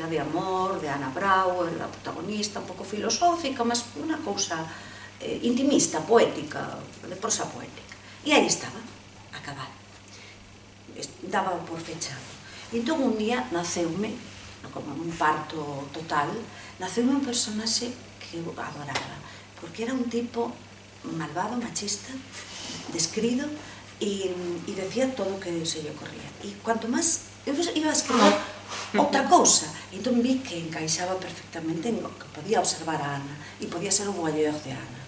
de amor, de Anna Brauer, da protagonista, un pouco filosófica, mas unha cousa intimista, poética, de prosa poética. E aí estaba, acabar. Daba por fechado. E entón un día naceume, como un parto total, naceume un personaxe que eu adoraba, porque era un tipo malvado, machista, descrido, e decía todo o que se lle ocorría. E cuanto máis, eu iba a escribir outra cousa, entón vi que encaixaba perfectamente en o que podía observar a Ana, e podía ser o voyeur de Ana.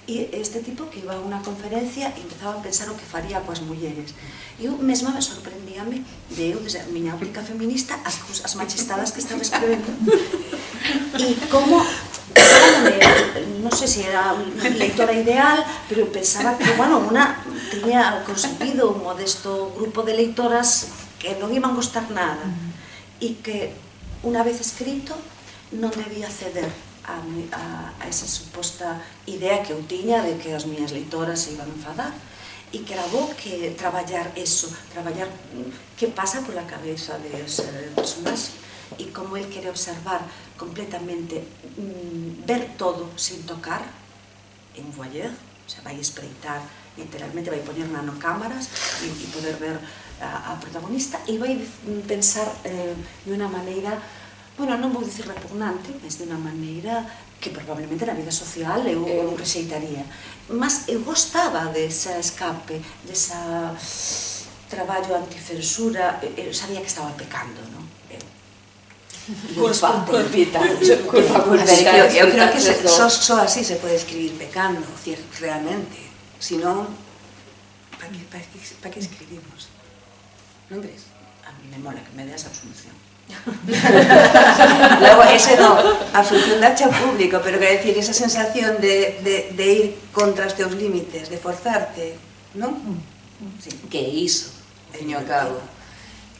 E este tipo que iba a unha conferencia e empezaba a pensar o que faría coas mulleres. E eu mesma me sorprendíame de eu, desde a miña óptica feminista, as machistadas que estaba escribendo. E como, non sei se era unha lectora ideal, pero eu pensaba que, bueno, unha tiña conseguido un modesto grupo de leitoras que non iban gostar nada e que, unha vez escrito, non debía ceder a esa suposta idea que eu tiña de que as miñas leitoras se iban a enfadar e que era bo que traballar eso, traballar que pasa pola cabeza dese personaxe e como el quere observar completamente, ver todo sin tocar, en voyeur, o sea, vai espreitar literalmente, vai poñer nanocámaras e poder ver a protagonista e vai pensar de unha maneira, bueno, non vou dicir repugnante, mas de unha maneira que probablemente na vida social eu rexeitaría. Mas eu gostaba desa escape, desa traballo anticensura, eu sabía que estaba pecando, non? Culpita. Eu creo que só así se pode escribir pecando, realmente. Si non, para que escribimos? Non crees? A mí me mola que me deas absolución. Logo, ese non, a función darche ao público, pero quero decir, esa sensación de ir contra os teus límites, de forzarte, non? Que é iso, ao fin e ao cabo.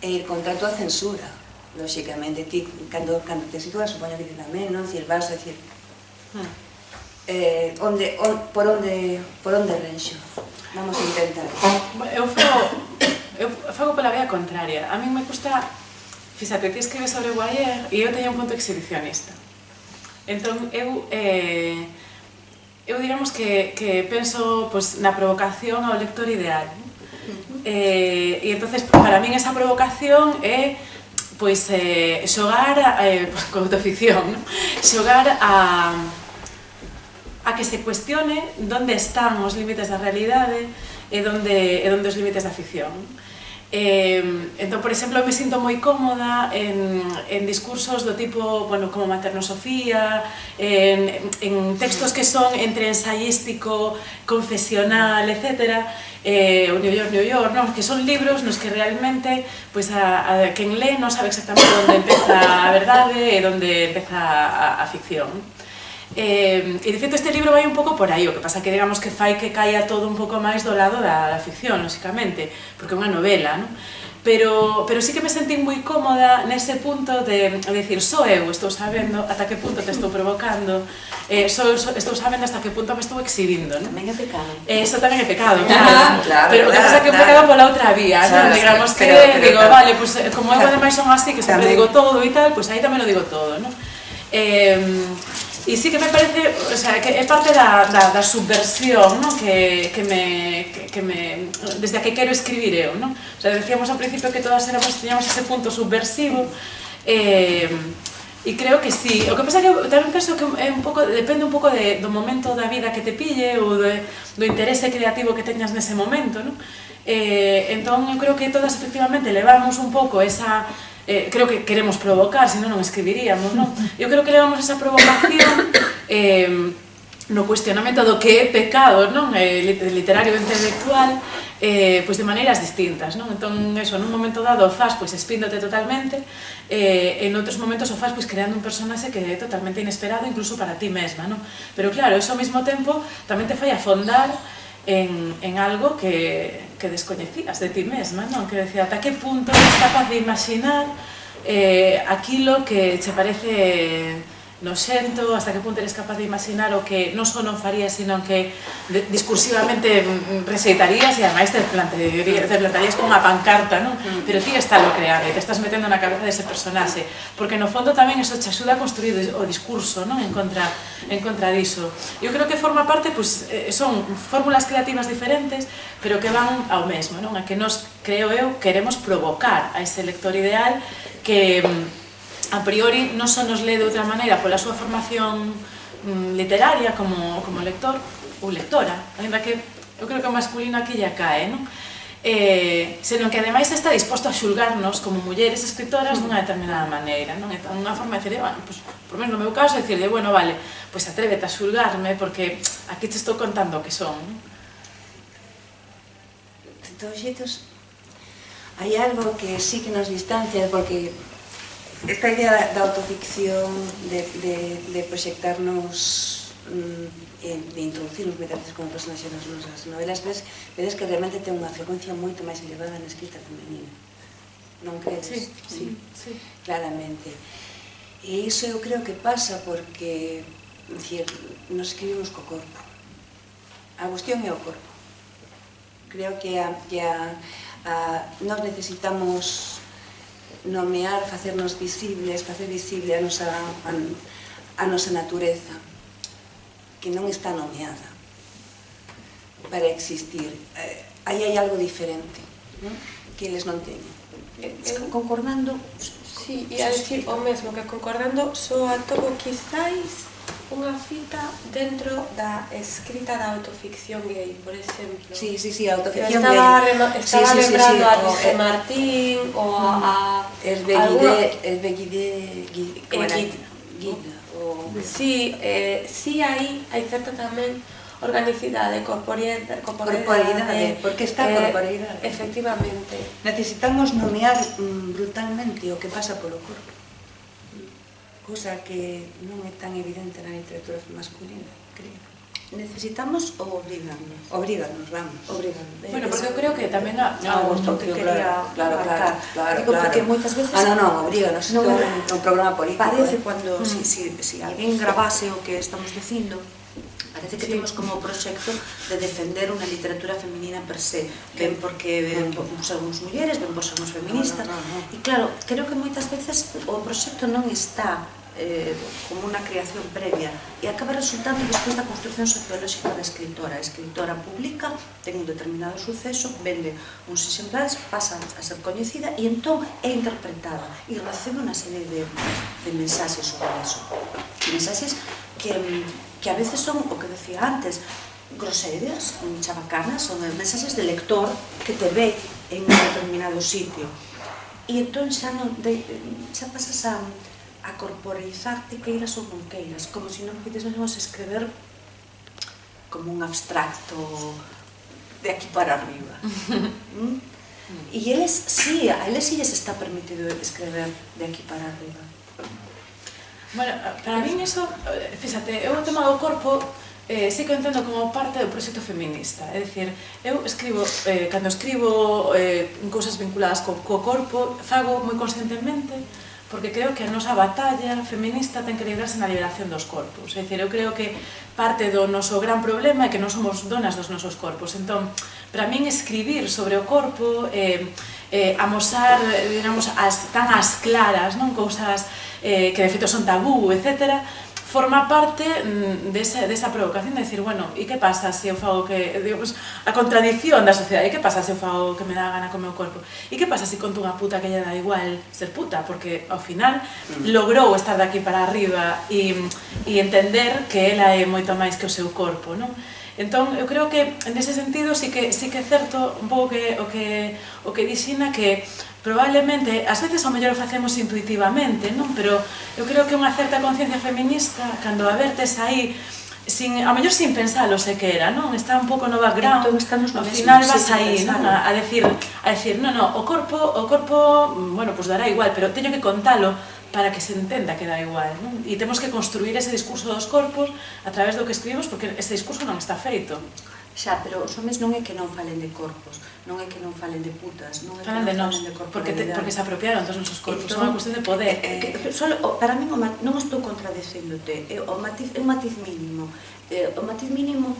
e ir contra a tua censura, lóxicamente. Ti, cando te sitúas, supoño que ti tamén, non? Vas a decir, por onde renxo? Vamos a intentar. Eu fago pola vía contraria. A min me custa, fíxate, ti escribes sobre Guayer e eu teño un punto exhibicionista. Entón, eu digamos que penso na provocación ao lector ideal. E entonces, para min esa provocación é xogar con autoficción, xogar a que se cuestione onde están os límites da realidade e onde os límites da ficción. Entón, por exemplo, me sinto moi cómoda en discursos do tipo, como maternosofía, en textos que son entre ensayístico, confesional, etc., o New York, que son libros nos que realmente quen lé non sabe exactamente onde empeza a verdade e onde empeza a ficción. E de feito este libro vai un pouco por aí, o que pasa que digamos que fai que caia todo un pouco máis do lado da ficción, lóxicamente, porque é unha novela, non? Pero sí que me sentí moi cómoda nese punto de decir, só eu estou sabendo ata que punto te estou provocando, estou sabendo hasta que punto me estou exhibindo, non? Tamén é pecado. Eso tamén é pecado, claro. Pero o que pasa que é un pecado pola outra vía, non? Digamos que digo, vale, como eu ademais son así, que sempre digo todo e tal, pois aí tamén lo digo todo, non? E sí que me parece, o sea, que é parte da subversión, non? Que desde a que quero escribir eu, non? O sea, decíamos ao principio que todas teníamos ese punto subversivo, e creo que sí. O que pasa que eu tamén penso que depende un pouco do momento da vida que te pille ou do interese creativo que teñas nese momento, non? Entón, eu creo que todas efectivamente levamos un pouco esa... creo que queremos provocar, senón non escribiríamos, non? Eu creo que levamos esa provocación no cuestionamento do que é pecado, non? Literario e intelectual, pois de maneiras distintas, non? Entón, eso, nun momento dado o faz espíndote totalmente, en outros momentos o faz creando un personaxe que é totalmente inesperado, incluso para ti mesma, non? Pero claro, eso ao mesmo tempo tamén te fai afondar en algo que descoñecías de ti mesma, non? Que decía, ata que punto eres capaz de imaginar aquilo que che parece noxento, hasta que punto eres capaz de imaginar o que non só non farías, sino que discursivamente rexeitarías e ademais te plantarías con unha pancarta, non? Pero ti estás lo creado, te estás metendo na cabeza dese personaxe, porque no fondo tamén eso te axuda a construir o discurso, non? En contra diso. Eu creo que forma parte, son fórmulas creativas diferentes, pero que van ao mesmo, non? A que nos, creo eu, queremos provocar a ese lector ideal que a priori non só nos lee de outra maneira pola súa formación literaria como lector ou lectora, ainda que eu creo que o masculino aquí ya cae, non? Senón que ademais está disposto a xulgarnos como mulleres escritoras dunha determinada maneira, non? É unha forma de decir, por menos no meu caso, decirle, bueno, vale, pois atrévete a xulgarme porque aquí te estou contando o que son, non? De todos xeitos, hai algo que sí que nos distancia, porque esta idea da autoficción, de proxectarnos, de introducirnos moitas veces como personaxes nas nosas novelas, vedes que realmente ten unha frecuencia moito máis elevada na escrita femenina. Non crees? Sí. Claramente. E iso eu creo que pasa porque, nos escribimos co corpo. A cuestión é o corpo. Creo que nós necesitamos nomear, facernos visibles, facer visible a nosa natureza, que non está nomeada para existir. Aí hai algo diferente, non? Que eles non teñen. Concordando, sí, ia decir o mesmo, que concordando soa todo quizáis unha cita dentro da escrita da autoficción gay, por exemplo. Sí, a autoficción gay. Estaba lembrando a Luis Martín ou a... Hervé Guida. Sí, aí hai certa tamén organicidade, corporeidade, porque está a corporeidade. Efectivamente. Necesitamos nomear brutalmente o que pasa polo corpo. Cosa que non é tan evidente na literatura masculina, creo. Necesitamos ou obrigarnos? Obrigarnos, vamos. Obrigado. Bueno, porque eu creo que tamén o que quería marcar. Digo, porque moitas veces... non, obriganos, non é un programa político. Parece cando, si alguén grabase o que estamos dicindo, parece que temos como proxecto de defender unha literatura feminina per se. Ben porque somos mulleres, ben por somos feministas. E claro, creo que moitas veces o proxecto non está como unha creación previa e acaba resultando despois da construcción sociolóxica da escritora. A escritora publica, ten un determinado suceso, vende uns exemplares, pasa a ser coñecida e entón é interpretada e recebe unha serie de mensaxes sobre eso. Mensaxes que a veces son, o que decía antes, groseiras, chabacanas, son mensaxes de lector que te ve en un determinado sitio e entón xa pasas a corporizarte, queiras ou non queiras, como se non pudésemos escrever como un abstracto de aquí para arriba. E a eles sí lles está permitido escrever de aquí para arriba. Bueno, para min iso, fíxate, eu o tema do corpo sí que o entendo como parte do proxecto feminista. É dicir, eu escribo, cando escribo cousas vinculadas co corpo, fago moi conscientemente, porque creo que a nosa batalla feminista ten que librarse na liberación dos corpos. É dicir, eu creo que parte do noso gran problema é que non somos donas dos nosos corpos. Entón, para min escribir sobre o corpo, amosar, digamos, tan as claras, non, cousas que de feito son tabú, etc., forma parte desa provocación de decir, bueno, e que pasa se eu fago que, digamos, a contradición da sociedade, e que pasa se eu fago que me dá gana co meu corpo, e que pasa se conto unha puta que lle dá igual ser puta, porque ao final logrou estar daqui para arriba e entender que ela é moito máis que o seu corpo, non? Entón, eu creo que, nese sentido, sí que é certo un pouco o que dixina que probablemente, ás veces ao mellor o facemos intuitivamente, non? Pero eu creo que unha certa conciencia feminista, cando a vertes aí, ao mellor sin pensalo sequera, non? Está un pouco no background, ao final vas aí, non? A decir, non, o corpo, bueno, pues dará igual, pero teño que contalo para que se entenda que dá igual, non? E temos que construir ese discurso dos corpos a través do que escribimos, porque ese discurso non está feito. Xa, pero os homes non é que non falen de corpos, non é que non falen de putas, non é que non falen de corporalidade. Porque se apropiaron dos nosos corpos, é unha cuestión de poder. Para mí, non estou contradicéndote, é un matiz mínimo. O matiz mínimo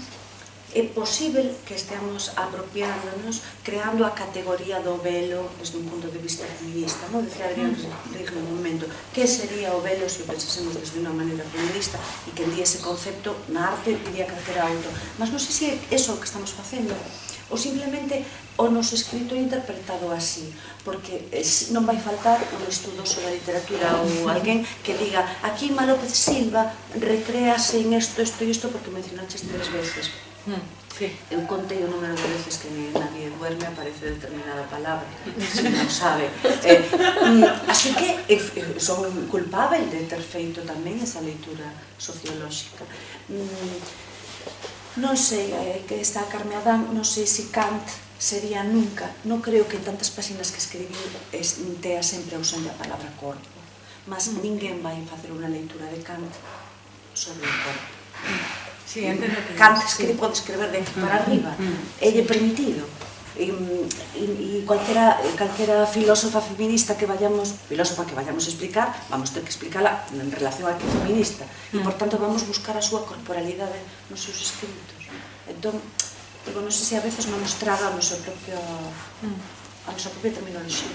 é posible que esteamos apropiándonos, creando a categoría do velo desde un punto de vista feminista, non? Decía Adrián Rijo un momento, que sería o velo se o pensásemos desde unha maneira feminista e que en día ese concepto na arte diría calquera outro. Mas non sei se é eso o que estamos facendo, ou simplemente o noso escrito é interpretado así, porque non vai faltar un estudo sobre a literatura ou alguén que diga aquí Ima López Silva recréase en isto e isto porque mencionaches 3 veces. Eu contei o número de veces que nadie duerme aparece determinada palabra, se non sabe. Así que son culpável de ter feito tamén esa leitura sociolóxica. Non sei, que está Carme Adán, non sei se Kant sería nunca, non creo que en tantas páxinas que escribí tea sempre a usando a palabra corpo, mas ninguén vai facer unha leitura de Kant sobre o corpo. Sí, entendo que Kant pode escrever de aquí para arriba, é permitido. E calquera filósofa feminista que vayamos a explicar, vamos ter que explicarla en relación a que é feminista, e por tanto vamos buscar a súa corporalidade nos seus escritos. Entón, digo, non sei se a veces non nos traga a nosa propia terminoloxía.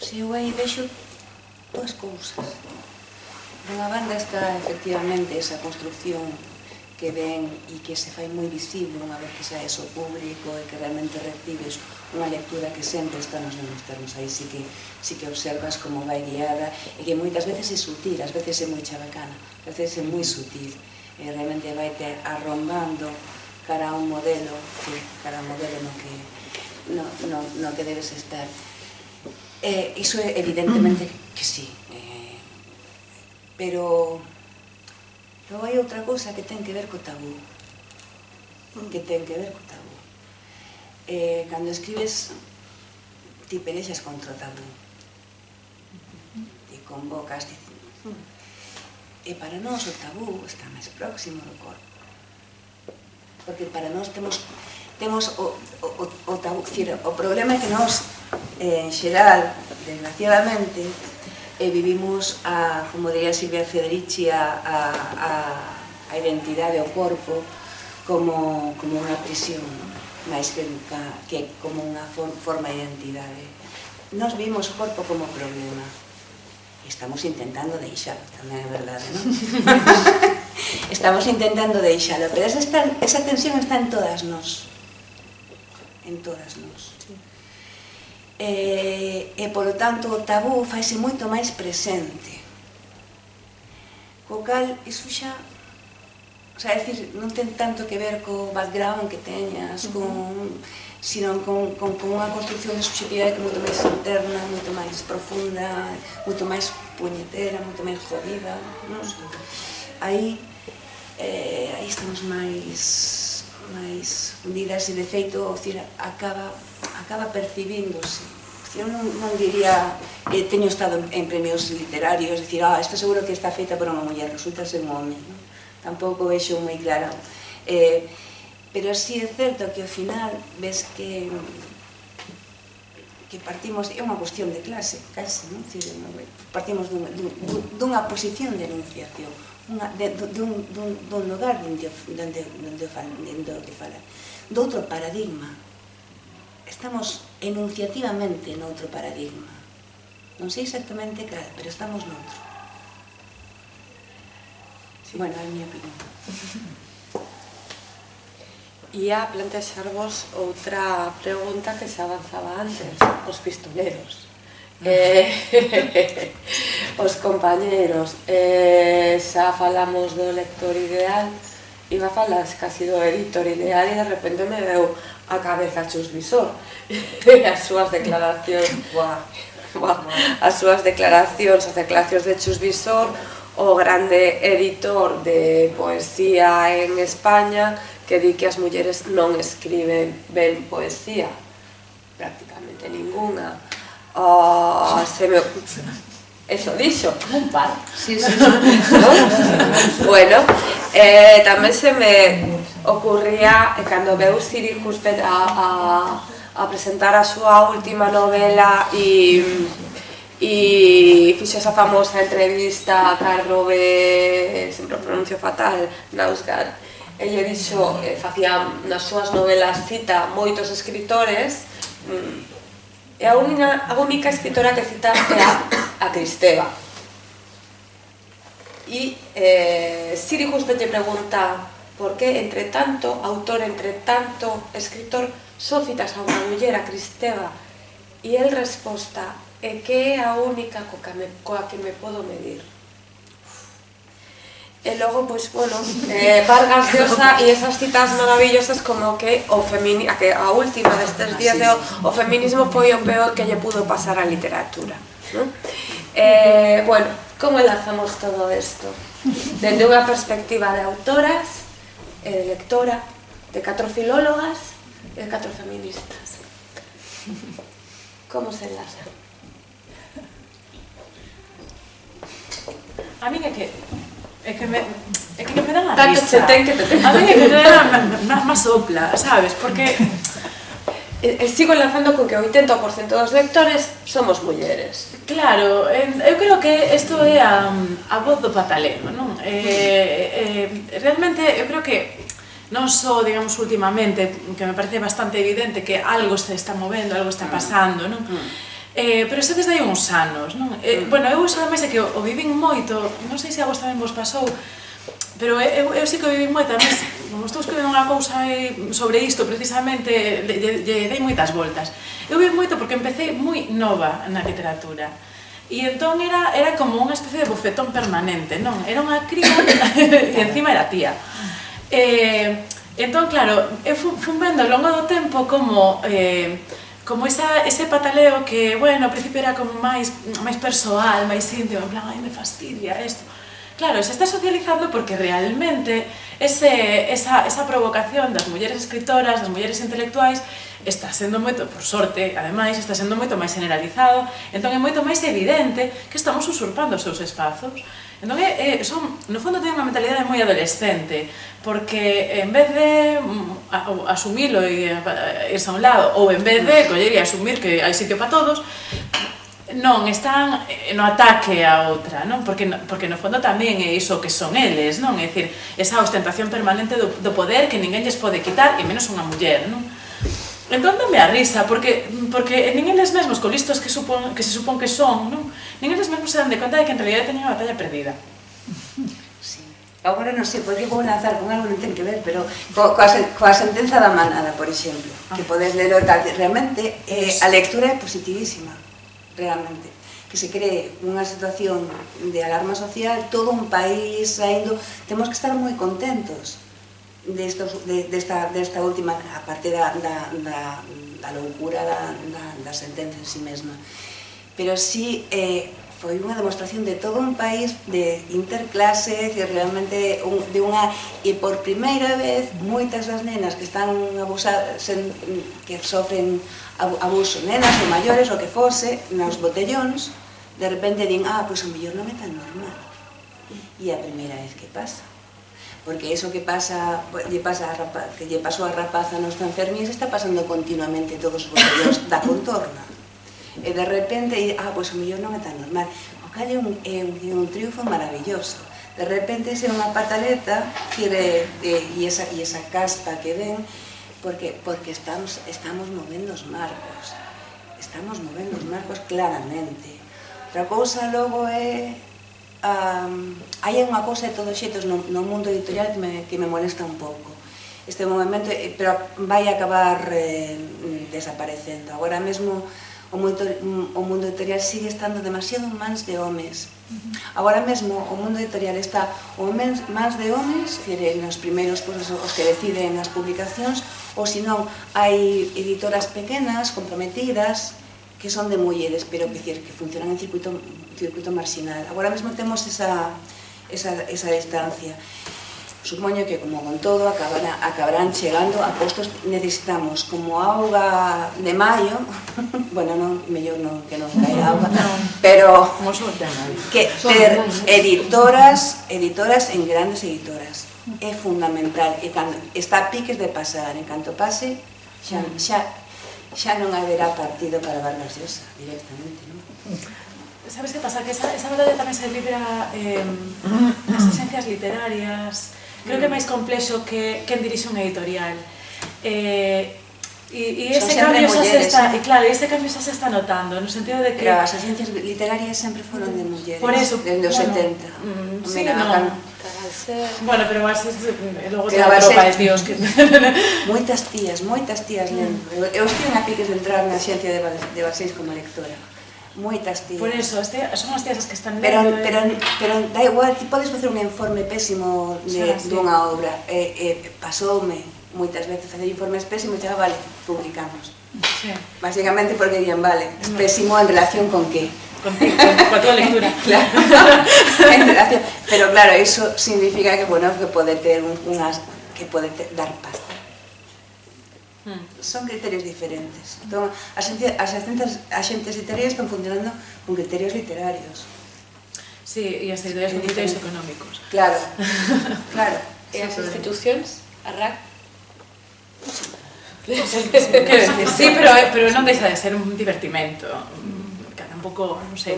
Se eu aí vexo dúas cousas. Dunha banda está efectivamente esa construcción que ven e que se fai moi visible unha vez que xa é o público e que realmente recibes unha lectura que sempre está nos mesmos termos. Aí sí que observas como vai guiada e que moitas veces é sutil, ás veces é moi chabacana, ás veces é moi sutil e realmente vai te arrombando cara a un modelo no que debes estar. Iso é evidentemente que sí, pero hai outra cousa que ten que ver co tabú. Cando escribes, ti pelexas contra o tabú. Ti convocas, e para nós o tabú está máis próximo do corpo. porque para nós temos o tabú, o problema é que nós, en xeral, desgraciadamente, vivimos, como diría Silvia Federici, a identidade, o corpo, como unha prisión, máis que como unha forma de identidade. Nos vimos o corpo como problema. Estamos intentando deixalo, tamén é verdade, non? Estamos intentando deixalo, pero esa tensión está en todas nós. En todas nós. E, polo tanto, o tabú faise moito máis presente. Co cal, iso xa... O sea, é dicir, non ten tanto que ver co background que teñas, sino con unha construcción de subjetividade moito máis interna, moito máis profunda, moito máis puñetera, moito máis jodida, non? Aí estamos máis fundidas e, de feito, acaba percibíndose. Eu non diría, teño estado en premios literarios, dicir, isto seguro que está feita por unha muller, resulta ser un home, non? Tampouco vexo moi clara. Pero sí é certo que ao final ves que partimos, é unha cuestión de clase, case, non? Partimos dunha posición de enunciación, dun lugar onde falar, doutro paradigma. Estamos enunciativamente noutro paradigma. Non sei exactamente cal, pero estamos noutro. Bueno, é a miña opinión. Ia plantexarvos outra pregunta que se avanzaba antes, os pistoleros. Os compañeros, xa falamos do lector ideal, iba a falar casi do editor ideal e de repente me veu a cabeza Chus Visor e as súas declaracións as declaracións de Chus Visor, o grande editor de poesía en España, que di que as mulleres non escriben ben poesía, prácticamente ninguna. Eso dixo. Un par. Bueno, tamén se me ocurría, cando veu Siri Husband a presentar a súa última novela e fixo esa famosa entrevista a Carlo B, sempre o pronuncio fatal, Nausgard. Ella dixo, facía nas súas novelas, cita moitos escritores, e a única escritora que cita é a Kristeva. E Siri Husband lle pregunta por que, entre tanto autor, entre tanto escritor, só citas a unha muller, a Kristeva, e el resposta é que é a única coa que me podo medir. E logo, pois, bueno, Vargas Llosa e esas citas maravillosas como que a última destes días o feminismo foi o peor que lle pudo pasar á literatura, non? Bueno, como enlazamos todo isto? Dende unha perspectiva de autoras, de lectora, de 4 filólogas e de 4 feministas. Como se enlaza? A mí é que me dan a Tanto risa. che ten que te ten. A mí é que me dan má sopla, sabes? Porque sigo enlazando con que o 80% dos lectores somos mulleres. claro, eu creo que isto é a voz do pataleno, non? Realmente, eu creo que non só, digamos, últimamente, que me parece bastante evidente que algo se está movendo, algo está pasando, non? Pero xa desde hai uns anos, non? Bueno, eu xa máis é que o vivín moito, non sei se a vos tamén vos pasou, pero eu sí que o vivín moito, además, como estou escribendo unha cousa sobre isto, precisamente, lle dei moitas voltas. Eu vivín moito porque empecé moi nova na literatura, e entón era como unha especie de bofetón permanente, non? Era unha cría e encima era tía. Entón, claro, eu fun vendo ao longo do tempo como ese pataleo que, bueno, ao principio era como máis persoal, máis íntimo, en plan, ai, me fastidia isto. Claro, se está socializando porque realmente esa provocación das mulleres escritoras, das mulleres intelectuais, está sendo moito, por sorte, ademais, está sendo moito máis generalizado, entón é moito máis evidente que estamos usurpando os seus espazos. Entón, no fondo, ten unha mentalidade moi adolescente, porque en vez de asumilo e irse a un lado, ou en vez de coller e asumir que hai sitio para todos, non, están no ataque a outra, non? Porque no fondo tamén é iso que son eles, non? É dicir, esa ostentación permanente do poder que ninguén lles pode quitar, e menos unha muller, non? Entón dame a risa, porque nin eles mesmos, co listos que se supón que son, non? Nin eles mesmos se dan de conta de que en realidad teñen a batalla perdida. Sí. Agora non sei por que vou lanzar con algo non ten que ver, pero coa sentenza da manada, por exemplo, que podes ler realmente, a lectura é positivísima, realmente, que se cree unha situación de alarma social, todo un país saindo, temos que estar moi contentos desta última, a parte da loucura da sentenza en si mesma, pero sí foi unha demostración de todo un país de interclase, realmente de unha, e por primeira vez moitas das nenas que están abusadas, que sofren abuso, nenas ou maiores, o que fose, nos botellóns, de repente din, pois o mellor non é tan normal, e a primeira vez que pasa, porque eso que lle pasou a rapaza nos Sanfermíns está pasando continuamente todos os botellóns da contorna. E de repente, pois o mellor non é tan normal. O cal é un triunfo maravilloso. De repente, é unha pataleta e esa caspa que ven, porque estamos movendo os marcos. Estamos movendo os marcos claramente. Outra cousa logo é... hai unha cousa de todos xeitos no mundo editorial que me molesta un pouco. Este movimento, pero vai acabar desaparecendo. Agora mesmo o mundo editorial sigue estando demasiado en mans de homes. Agora mesmo o mundo editorial está en mans de homes, nos primeiros os que deciden as publicacións, ou senón hai editoras pequenas, comprometidas, que son de mulleres, pero que funcionan en circuito marginal. Agora mesmo temos esa distancia. Supoño que, como con todo, acabarán chegando a postos. Necesitamos, como auga de maio, bueno, mellor que non caia auga, pero que ter editoras en grandes editoras é fundamental, e cando está a piques de pasar, en canto pase, xa non haberá partido para Vargas Llosa directamente, non? Sabes que pasa? Que esa batalla tamén se libra nas agencias literarias. Creo que é máis complexo que quen dirixe un editorial. E ese cambio xa se está notando, no sentido de que... Pero as agencias literarias sempre foron de mulleres, desde os 70. Sí, non. Bueno, pero logo de Europa, tíos que... Moitas tías lendo. Eu estive a piques de entrar na agencia de Balseis como lectora. Moitas tías. Por eso, son as tías as que están lendo... Pero da igual, ti podes facer un informe pésimo dunha obra. Pasoume moitas veces facer informes pésimos e vale, publicamos. Basicamente porque dirían, vale, es pésimo en relación con que? Con a tua lectura. Claro. Pero claro, iso significa que, bueno, que pode ter que pode dar pasta. Son criterios diferentes. Entón, as axentes literarias están funcionando con criterios literarios. Sí, e as editoriais con criterios económicos. Claro. E as institucións? A RAC? Sí, pero non deixa de ser un divertimento. Tampouco, non sei,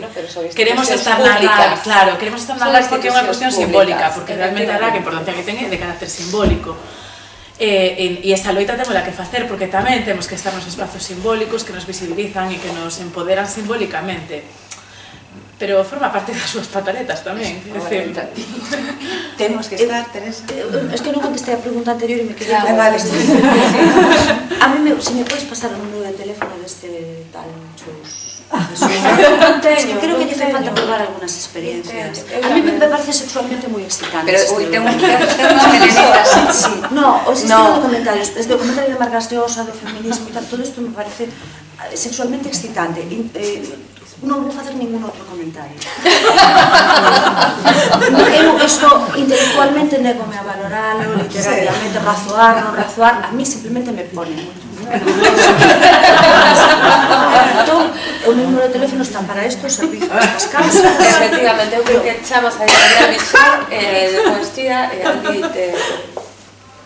queremos estar na RAC, claro, queremos estar na RAC porque é unha cuestión simbólica, porque realmente a RAC, a importancia que ten é de carácter simbólico. E esa loita temos que facer porque tamén temos que estar nos espazos simbólicos que nos visibilizan e que nos empoderan simbólicamente, pero forma parte das súas pataletas tamén. Temos que estar, Teresa. Es que non contestei a pregunta anterior e me quedé con... Vale. A mí, se me podes pasar o número de teléfono deste tal Chus... Creo que lle fai falta probar algunhas experiencias. A mí me parece sexualmente moi excitante. Pero, ten unhas melenitas. No, o sistema de documentales, desde o documentario de Vargas Llosa, do feminismo e tal, todo isto me parece sexualmente excitante. non vou facer ningún outro comentario. Eu isto intelectualmente negome a valoralo, literariamente razoar, non razoar, a mí simplemente me pone moito. Entón, o número de teléfono está para isto, o servicio destas causas. Efectivamente, eu creo que chamas a editorial Visor de poesía e a ti te...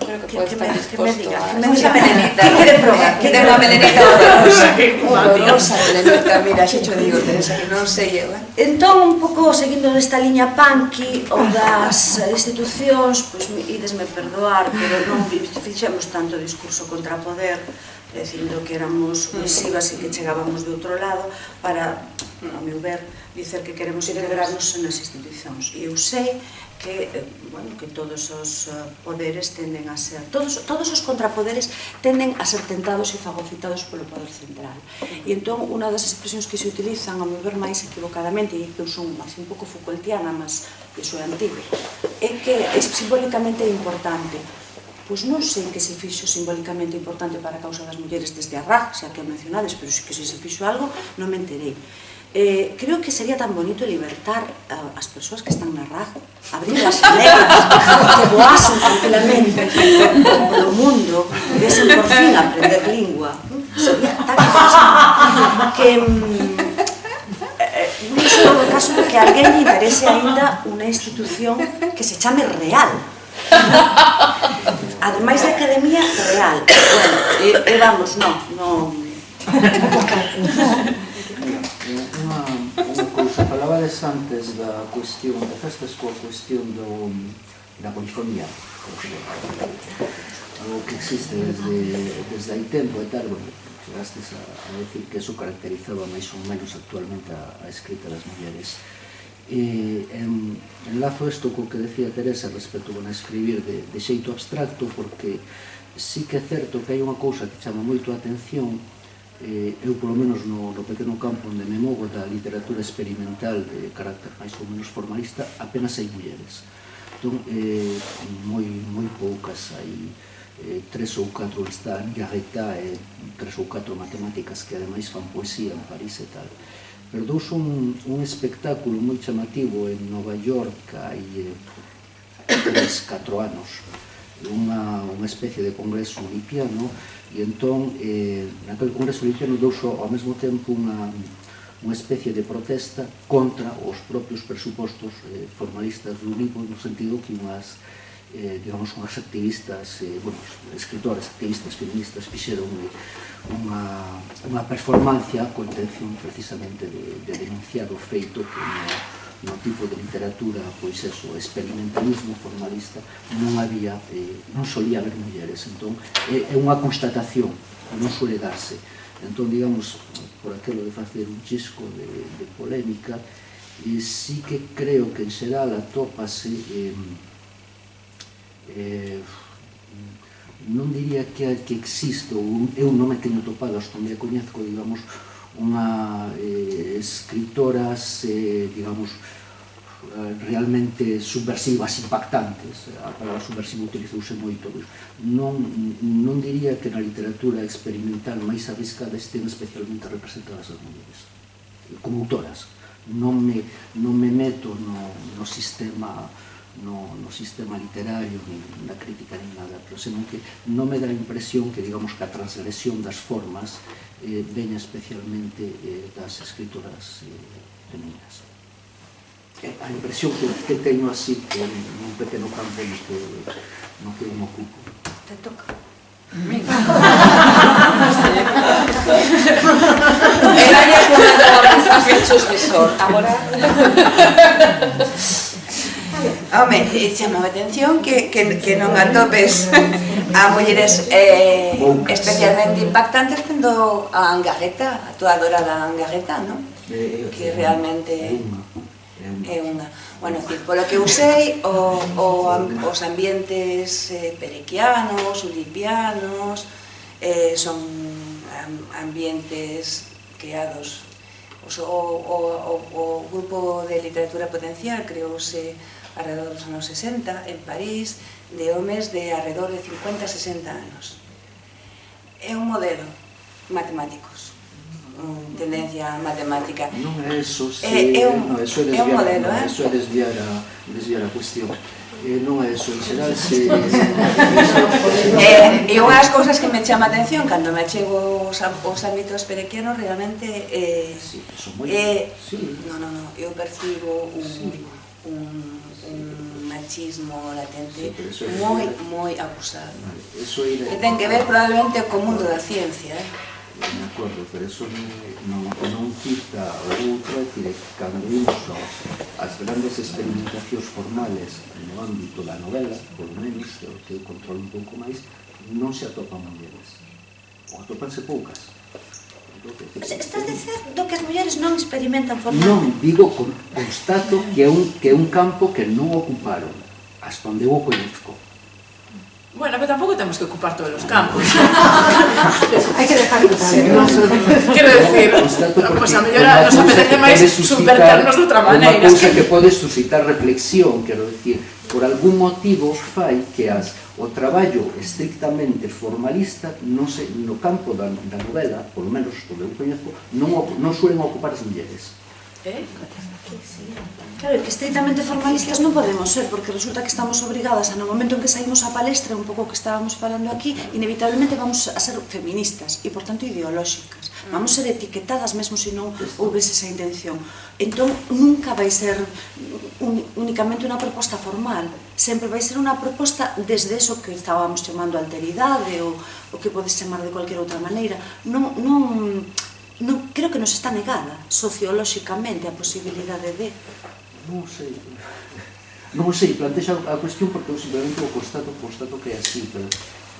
Creo que pode estar disposto a... Mucha melenita, quere probar, quere unha melenita Horrorosa, melenita, mira, xe cho digo, Teresa, que non sei eu. Entón, un pouco seguindo desta liña punky ou das institucións, pois idesme perdoar, pero non fixemos tanto discurso contra o poder, dicindo que éramos cohesivas e que chegábamos de outro lado para, a meu ver, dicer que queremos integrarnos nas institucións. E eu sei que, bueno, que todos os poderes tenden a ser, todos os contrapoderes tenden a ser tentados e fagocitados polo poder central. E entón, unha das expresións que se utilizan, a meu ver máis equivocadamente, e que eu son máis un pouco Foucaultiana, mas iso é antigo, é que é simbólicamente importante. Pois non sei que se fixo simbólicamente importante para a causa das mulleres desde a RAG, xa que o mencionades, pero que se fixo algo, non me enterei. Creo que sería tan bonito libertar as persoas que están na RAG, abrir as negras, que voasen tranquilamente polo mundo, pudesen por fin aprender lingua. Sería tan interesante que non sei o caso de que a alguén lle interese ainda unha institución que se chame Real. Ademais de academia, Real. Bueno, e vamos, non... Unha cousa, falabades antes da cuestión, empezastes coa cuestión da polifonía, algo que existe desde hai tempo e tal, bueno, chegastes a decir que eso caracterizaba máis ou menos actualmente a escrita das mulleres. Enlazo isto co que decía Teresa respecto a escribir de xeito abstracto, porque sí que é certo que hai unha cousa que chama moito a atención. Eu, polo menos no pequeno campo onde me movo da literatura experimental de carácter máis ou menos formalista, apenas hai mulleres. Entón, moi poucas, hai 3 ou 4 está Garreta e 3 ou 4 matemáticas que ademais fan poesía en París e tal. Pero dous un espectáculo moi chamativo en Nova York hai 3-4 anos, unha especie de congreso olimpiano, e entón, naquele congreso olimpiano douso ao mesmo tempo unha especie de protesta contra os propios presupostos formalistas do libro, no sentido que unhas activistas, escritoras, activistas feministas fixeron unha performancia con intención precisamente de denunciar o feito que no tipo de literatura, pois eso, experimentalismo formalista, non solía haber mulleres. Entón, é unha constatación, non suele darse. Entón, digamos, por aquilo de facer un chisco de polémica, sí que creo que en xeral atópase, non diría que existe, ou eu non me teño topado, hasta onde coñezco, digamos, unha escritoras, digamos, realmente subversivas, impactantes. A palabra subversiva utilizouse moito. Non diría que na literatura experimental máis arriscada estén especialmente representadas as mulleres como autoras. Non me meto no sistema literario, ni na crítica, ni nada, pero senón que non me dá a impresión que, digamos, que a transgresión das formas veña especialmente das escritoras femininas. A impresión que teño así nun pequeno campo no que eu me ocupo. Te toca. El área que me dá as fechos Visor. Agora... Home, chama a atención que non atopes a mulleres especialmente impactantes tendo a Angarreta, a túa adorada Angarreta, non? Que realmente é unha... Bueno, polo que eu sei, os ambientes perequianos, ulipianos, son ambientes creados. O grupo de literatura potencial creouse alrededor dos anos 60 en París, de homes de alrededor de 50-60 anos. É un modelo matemáticos. tendencia matemática. Non é eso, é un modelo, eso é desviar a cuestión. Non é eso, en xeral se... E unha das cousas que me chama a atención cando me achego os ámbitos perequianos realmente eu percibo un machismo latente moi acusado, que ten que ver probablemente co mundo da ciencia. De acordo, pero eso non quita o outro, é dicir, cando vimos as grandes experimentacións formales no ámbito da novela, polo menos, o que eu controlo un pouco máis, non se atopan mulleres, ou atopanse poucas. Estás dicendo que as mulleres non experimentan formalmente? Non, digo, constato que é un campo que non ocuparon, hasta onde eu o coñezco. Bueno, pero tampouco temos que ocupar todos os campos. Hai que dejar que tal. Quero decir, pois a mellor nos apetece máis subverternos de outra maneira. Unha cousa que pode suscitar reflexión, quero decir, por algún motivo fai que o traballo estrictamente formalista no campo da novela, polo menos polo eu coñezco, non suelen ocupar as mulleres. Claro, que estrictamente formalistas non podemos ser, porque resulta que estamos obrigadas a no momento en que saímos á palestra, un pouco que estábamos falando aquí, inevitablemente vamos a ser feministas e, por tanto, ideolóxicas. Vamos ser etiquetadas mesmo se non houvese esa intención. Entón, nunca vai ser únicamente unha proposta formal, sempre vai ser unha proposta desde eso que estábamos chamando alteridade ou o que podes chamar de cualquier outra maneira. Creo que nos está negada sociolóxicamente a posibilidade de... Non sei, plantexo a cuestión porque eu simplemente o constato que é así, pero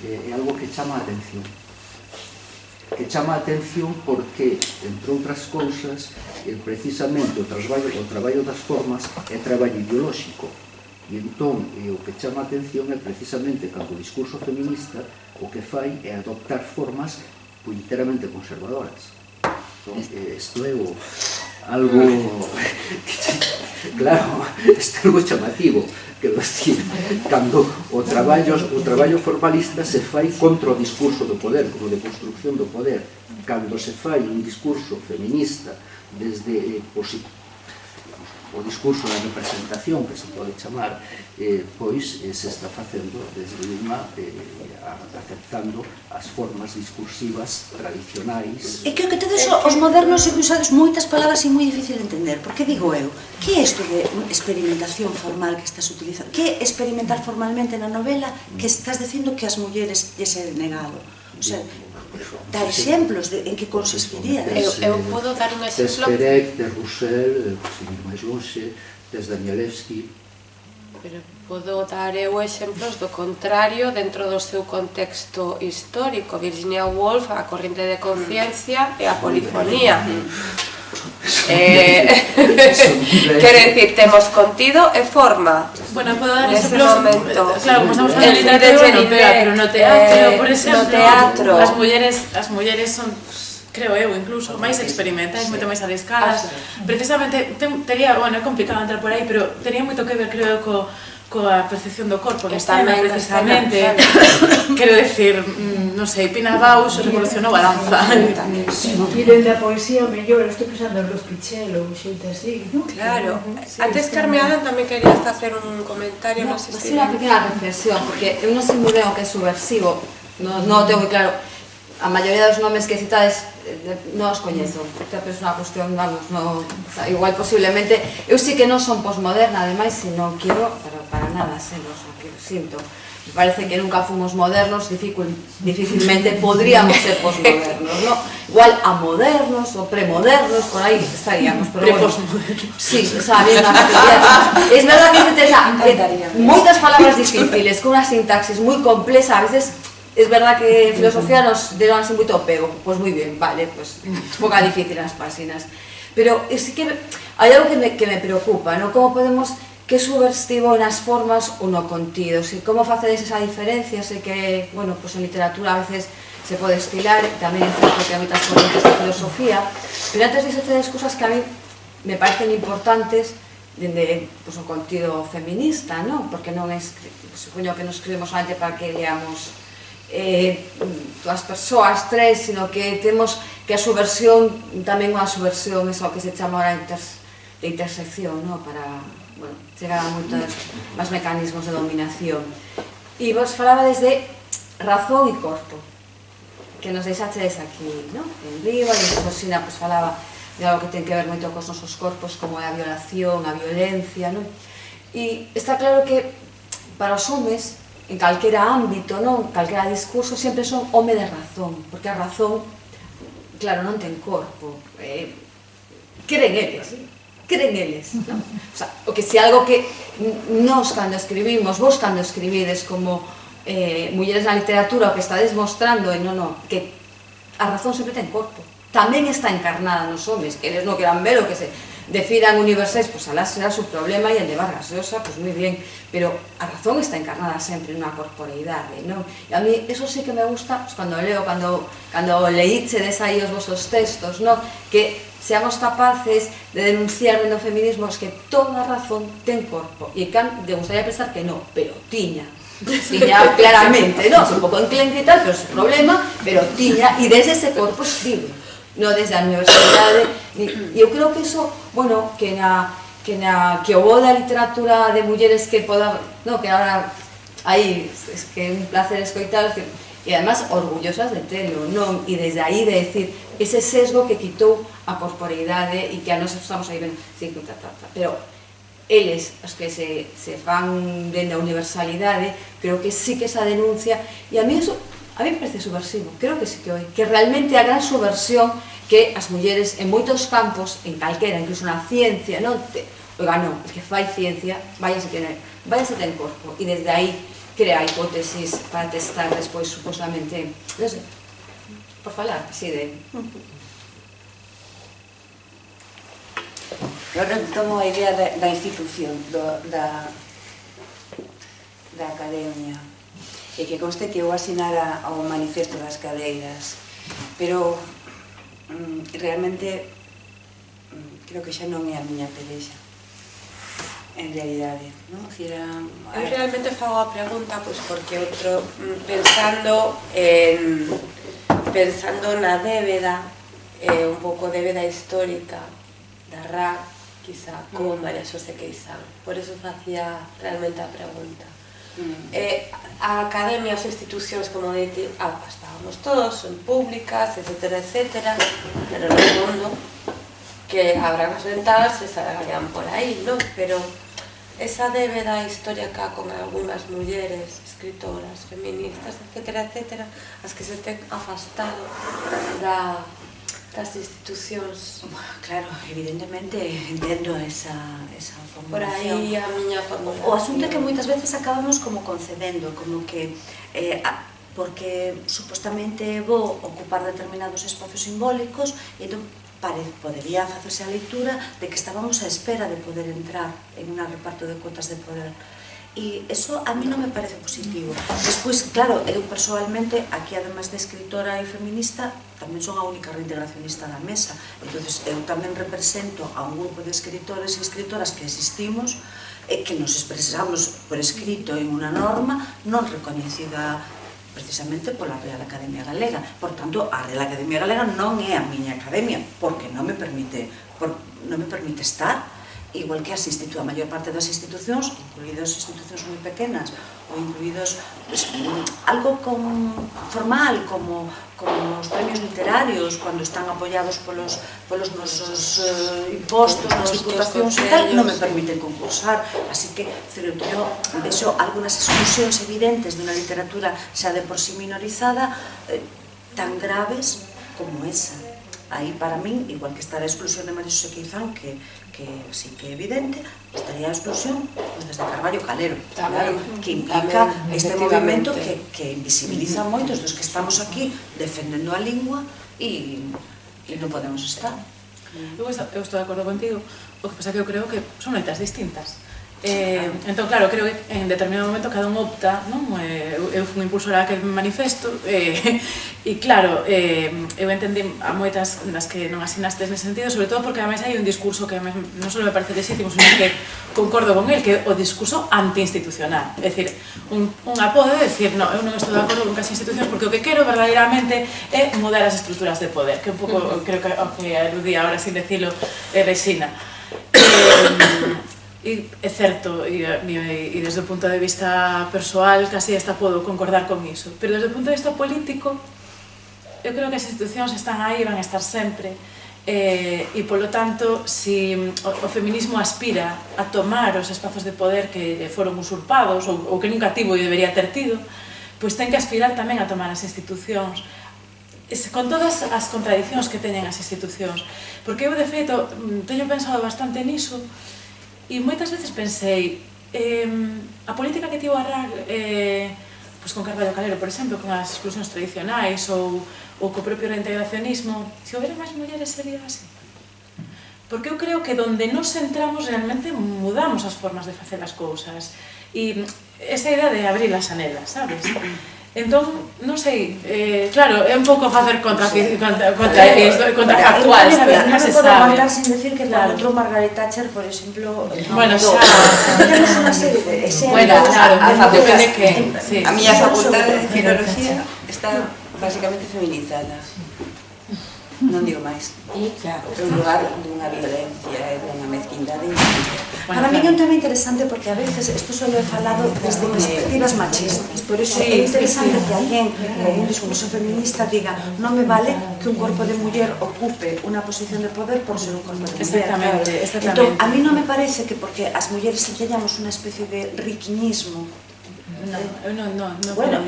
é algo que chama a atención. Que chama a atención porque, entre outras cousas, precisamente o traballo das formas é traballo ideolóxico. E entón, o que chama a atención é precisamente cando o discurso feminista o que fai é adoptar formas enteramente conservadoras. Isto é algo, claro, isto é algo chamativo, quero dicir, cando o traballo formalista se fai contra o discurso do poder, como de construcción do poder, cando se fai un discurso feminista desde o discurso da representación, que se pode chamar, pois se está facendo desde unha aceptando as formas discursivas tradicionais. E creo que todos os modernos e usados moitas palabras e moi difícil de entender, porque digo eu, que é isto de experimentación formal que estás utilizando? Que é experimentar formalmente na novela que estás dicindo que as mulleres lles é negado? O sea, dar exemplos en que consistiría. Eu podo dar un exemplo. Tes Perec, tes Roussel, sin ir máis longe, tes Danielewski. Pero podo dar eu exemplos do contrario dentro do seu contexto histórico. Virginia Woolf, a corrente de conciencia e a polifonía. Quero dicir, temos contido e forma. Bueno, podo dar Nese exemplos, momento. claro, como estamos falando de literatura europea, pero no teatro, por exemplo, as mulleres son, creo eu, incluso máis experimentais, moito máis arriscadas. Precisamente, tería, bueno, é complicado entrar por aí, pero tería moito que ver, creo, coa percepción do corpo en escena, precisamente. Quero decir, non sei, Pina Bausch revolucionou a danza. E dende a poesía mellor, estou pensando en Luz Pichel ou xente así, non? Claro. Antes Carme Adam tamén querías facer un comentario, non sei se... Unha pequena reflexión, porque eu non sei moi ben o que é subversivo, non o tengo moi claro. A maioría dos nomes que citades non os coñezo, porque é unha cuestión, vamos, igual posiblemente, eu sí que non son posmoderna, ademais, se non quero, pero para nada serlo, o sea, que sinto. Me parece que nunca fomos modernos, difícilmente podríamos ser posmodernos, ¿no? Igual a modernos o premodernos, por ahí estaríamos, pero bueno. Sí, esa mesma categoría. Es verdad que moitas palabras difíciles, con unha sintaxis moi complexa, a veces. Es verdad que en filosofía nos deron así moito pego, pues moi ben, vale, pues es pouca difícil as páxinas. Pero sí que hai algo que me preocupa, ¿no? Como podemos, que é subversivo nas formas ou no contido, si como facedes esa diferencia, sei que, bueno, pues en literatura a veces se pode estilar, tamén é certo que hai moitas correntes de filosofía, pero antes dixetes cousas que a mí me parecen importantes dende pues, o contido feminista, ¿no? Porque non é, supoño que nos escribimos antes para que leamos as persoas tres, sino que temos que a subversión tamén unha subversión, eso que se chama ahora de intersección, no? Para chegar a moitos máis mecanismos de dominación. E vos falaba desde razón e corpo, que nos deixaches aquí, no? En riba, e en Rosina pues, falaba de algo que ten que ver moito cos nosos corpos, como é a violación, a violencia, no? E está claro que para os homes, en calquera ámbito, non? Calquera discurso, sempre son home de razón, porque a razón, claro, non ten corpo, creen eles, non? O sea, o que se algo que nós cando escribimos, vos cando escribides como mulleres na literatura, o que estades mostrando é que a razón sempre ten corpo, tamén está encarnada nos homes, que eles non queran ver o que se definan universais, pois alá será su problema e el de Vargas Llosa, pois moi bien, pero a razón está encarnada sempre nunha corporeidade, non? E a mí eso sí que me gusta, pues, cando leo, cando leíchedes aí os vosos textos, non? Que seamos capaces de denunciar no feminismo que toda razón ten corpo, e que te gustaría pensar que non, pero tiña claramente, non? Un pouco enclenque e tal, pero é un problema, pero tiña, e desde ese corpo escribe, non desde a universidade, e eu creo que iso, bueno, que o bo da literatura de mulleres que poda, no, que ahora aí, es que é un placer escoitar, e además orgullosas de telo, non? E desde aí de decir, ese sesgo que quitou a corporeidade e que a nos estamos aí ben, pero eles, os que se fan dende a universalidade, creo que sí que esa denuncia, e a mí eso, a mí me parece subversivo, creo que sí que oi, que realmente a gran subversión que as mulleres en moitos campos, en calquera, incluso na ciencia, non? Oiga, non, es que fai ciencia, váyase ten corpo, e desde aí crea hipótesis para testar despois, supostamente, non sei, por falar, así de... Eu retomo a idea da institución, da academia, e que conste que eu asinara ao manifesto das cadeiras, pero realmente creo que xa non é a miña pelexa, en realidade, non? Eu realmente fago a pregunta pois porque pensando na débeda, un pouco débeda histórica da RAC, quizá, como María Xosé Queizán, por eso facía realmente a pregunta. A academia, as institucións, como dite, estábamos todos, son públicas, etcétera, etcétera, pero no mundo que abran as ventanas e salgan por aí, non? Pero esa débeda histórica con algunhas mulleres, escritoras, feministas, etcétera, etcétera, as que se ten afastado das institucións. Claro, evidentemente entendo esa formulación. Por aí a miña formulación. O asunto é que moitas veces acabamos como concedendo, como que porque supostamente vou ocupar determinados espazos simbólicos e entón podería facerse a leitura de que estábamos á espera de poder entrar en un reparto de cuotas de poder. E iso a mí non me parece positivo. Despois, claro, eu personalmente, aquí ademais de escritora e feminista, tamén son a única reintegracionista da mesa. Entón, eu tamén represento a un grupo de escritores e escritoras que existimos e que nos expresamos por escrito en unha norma non recoñecida precisamente pola Real Academia Galega. Por tanto, a Real Academia Galega non é a miña academia, porque non me permite estar, igual que a maior parte das institucións, incluídos institucións moi pequenas ou incluídos algo formal como os premios literarios, cando están apoiados polos nosos impostos nas diputacións e tal, non me permiten concursar. Así que eu vexo algunhas exclusións evidentes de unha literatura xa de por sí minorizada tan graves como esa. Aí, para min, igual que está a exclusión de María Xosé Queizán, que sí que é evidente, estaría a exclusión desde Carballo Calero, que implica este movimento que invisibiliza moitos dos que estamos aquí defendendo a lingua e non podemos estar. Eu estou de acordo contigo, o que pasa que eu creo que son loitas distintas. Entón, claro, creo que en determinado momento cada un opta, non? Eu fui un impulsora daquele manifesto e claro, eu entendi a moitas das que non asinastes nese sentido, sobre todo porque ademais hai un discurso que non só me parece legítimo, sino que concordo con el, que é o discurso anti-institucional. É dicir, un apodo de decir, non, eu non estou de acordo con as institucións porque o que quero verdadeiramente é mudar as estruturas de poder, que un pouco, creo que aludía ahora sin decirlo, Regina. E é certo, e desde o punto de vista persoal casi hasta podo concordar con iso, pero desde o punto de vista político eu creo que as institucións están aí e van a estar sempre, e polo tanto, se o feminismo aspira a tomar os espazos de poder que foron usurpados ou que nunca tivo e debería ter tido, pois ten que aspirar tamén a tomar as institucións con todas as contradicións que teñen as institucións, porque eu de feito teño pensado bastante niso. E moitas veces pensei, a política que tivo a RAC con Carballo Calero, por exemplo, con as exclusións tradicionais ou co propio reintegracionismo, se houbera máis mulleres sería así. Porque eu creo que donde nos centramos realmente mudamos as formas de facer as cousas. E esa idea de abrir as anelas, sabes? Entón, non sei, claro, é un pouco facer contrafactual, sabes? Non me podo aguantar sin decir que cando entrou Margaret Thatcher, por exemplo, bueno, xa... Temos unha serie de exemplos. Bueno, claro, a miña facultade de filología está basicamente feminizada. Non digo máis. É un lugar dunha violencia e dunha mezquindade infinita. Para mí é un tema interesante porque a veces isto só é falado desde perspectivas machistas. Por iso é interesante que alguén con un discurso feminista diga non me vale que un corpo de muller ocupe unha posición de poder por ser un corpo de muller. Exactamente. Entón, a mí non me parece que porque as mulleres teñamos unha especie de riquiñismo. Non bueno,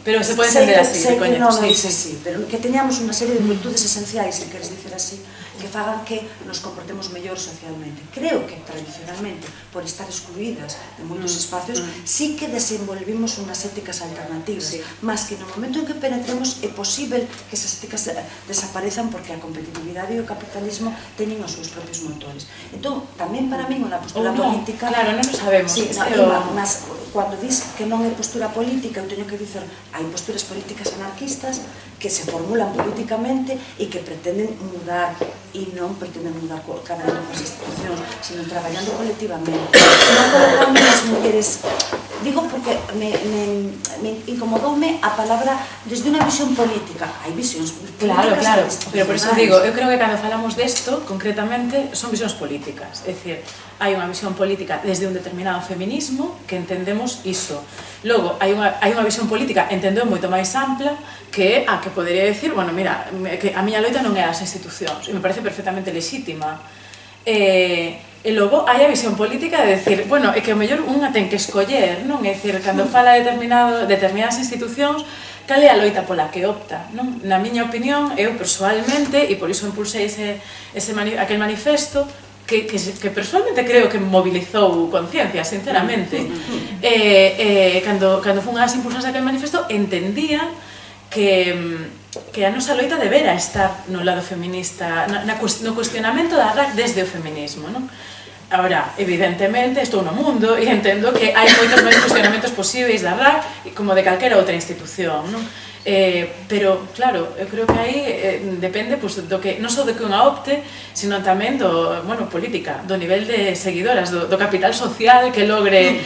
pero se pode entender así, sei que non é así, pero que teñamos unha serie de virtudes esenciais, se queres dicer así, que fagan que nos comportemos mellor socialmente. Creo que tradicionalmente, por estar excluídas de moitos espacios, sí que desenvolvimos unhas éticas alternativas, mas que no momento en que penetremos é posible que esas éticas desaparezan porque a competitividade e o capitalismo teñen os seus propios motores. Entón, tamén para mí unha postura política... Claro, non o sabemos. Mas cando dis que non é postura política, eu teño que dicer, hai posturas políticas anarquistas que se formulan políticamente e que pretenden mudar e non pretenden mudar cada unha das institucións, sino traballando colectivamente. Non colocando as mulleres, digo porque me incomodoume a palabra desde unha visión política. Hai visións políticas. Claro, pero por iso digo, eu creo que cando falamos desto, concretamente, son visións políticas. É dicir, hai unha visión política desde un determinado feminismo que entendemos iso. Logo, hai unha visión política, entendeu, moito máis ampla, que é a que podería decir, bueno, mira, que a miña loita non é as institucións, e me parece perfectamente lexítima. E logo hai a visión política de decir, bueno, é que o mellor unha ten que escoller, non? É dicir, cando fala de determinadas institucións, cal é a loita pola que opta, non? Na miña opinión, eu persoalmente, e por iso impulsei aquel manifesto, que personalmente creo que mobilizou conciencia, sinceramente. Cando fun as impulsas daquele manifesto, entendía que a nosa loita debera estar no lado feminista, no cuestionamento da RAC desde o feminismo, non? Agora, evidentemente, estou no mundo e entendo que hai moitos máis cuestionamentos posíveis da RAC como de calquera outra institución, non? Pero, claro, eu creo que aí depende do que, non só do que unha opte, sino tamén política, do nivel de seguidoras, do capital social que logre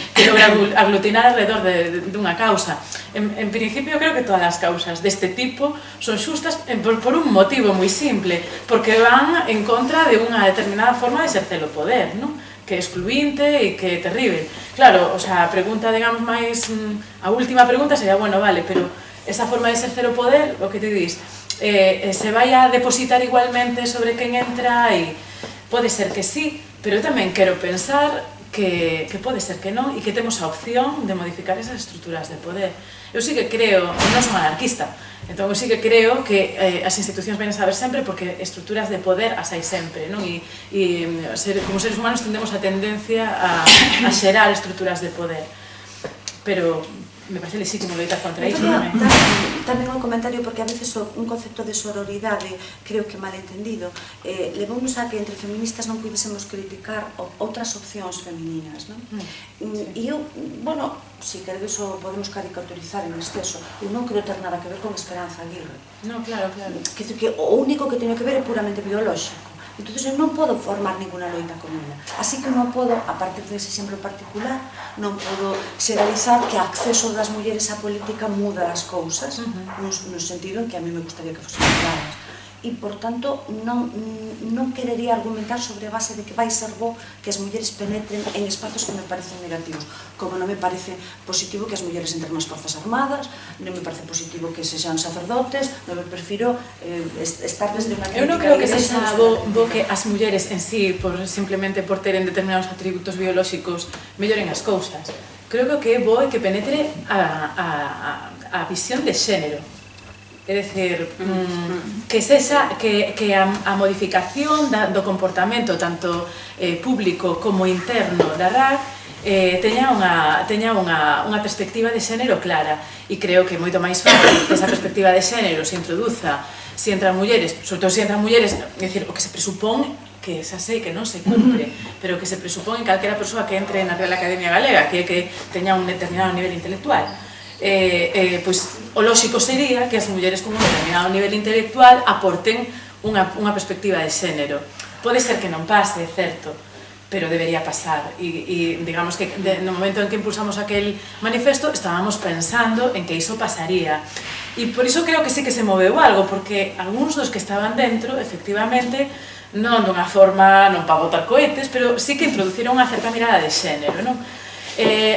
aglutinar alrededor dunha causa. En principio, creo que todas as causas deste tipo son xustas por un motivo moi simple, porque van en contra de unha determinada forma de exercer o poder, non? Que é excluinte e que é terrible. Claro, a pregunta, digamos, máis... A última pregunta sería, bueno, vale, pero esa forma de exercer o poder, o que te dis, se vai a depositar igualmente sobre quen entra e pode ser que sí, pero eu tamén quero pensar que pode ser que non e que temos a opción de modificar esas estruturas de poder. Eu sí que creo, non son anarquista, entón eu sí que creo que as institucións ven a saber sempre porque estruturas de poder as hai sempre, non? E como seres humanos tendemos a tendencia a xerar estruturas de poder. pero me parece legítimo loitar contra iso tamén un comentario, porque a veces un concepto de sororidade creo que mal entendido levounos a que entre feministas non pudésemos criticar outras opcións femininas, non? E eu, bueno, se queredes o podemos caricaturizar en exceso, eu non quero ter nada que ver con Esperanza Aguirre. No, claro, claro. Quer dizer que o único que teño que ver é puramente biolóxico. Entón, eu non podo formar ninguna loita con ela. Así que non podo, a partir dese exemplo particular, non podo xeralizar que o acceso das mulleres á política muda as cousas, no sentido en que a mí me gustaría que fosen claras. E, por tanto, non querería argumentar sobre a base de que vai ser bo que as mulleres penetren en espazos que me parecen negativos, como non me parece positivo que as mulleres entren nas forzas armadas, non me parece positivo que sexan sacerdotes, non me prefiro estar desde unha crítica. Eu non creo que sexa bo que as mulleres en sí, simplemente por teren determinados atributos biolóxicos, melloren as cousas. Creo que é bo que penetre a visión de xénero. É dicir, que a modificación do comportamento tanto público como interno da RAC teña unha perspectiva de xénero clara, e creo que é moito máis fácil que esa perspectiva de xénero se introduza se entran mulleres, sobre todo se entran mulleres, é dicir, o que se presupón que xa sei que non se cumpre, pero que se presupón en calquera persoa que entre na Real Academia Galega, que teña un determinado nivel intelectual. Pois o lóxico sería que as mulleres con un determinado nivel intelectual aporten unha perspectiva de xénero. Pode ser que non pase, é certo, pero debería pasar, e digamos que no momento en que impulsamos aquel manifesto estábamos pensando en que iso pasaría, e por iso creo que sí que se moveu algo, porque algúns dos que estaban dentro, efectivamente, non dunha forma, non para botar cohetes, pero sí que introduciron unha certa mirada de xénero, non?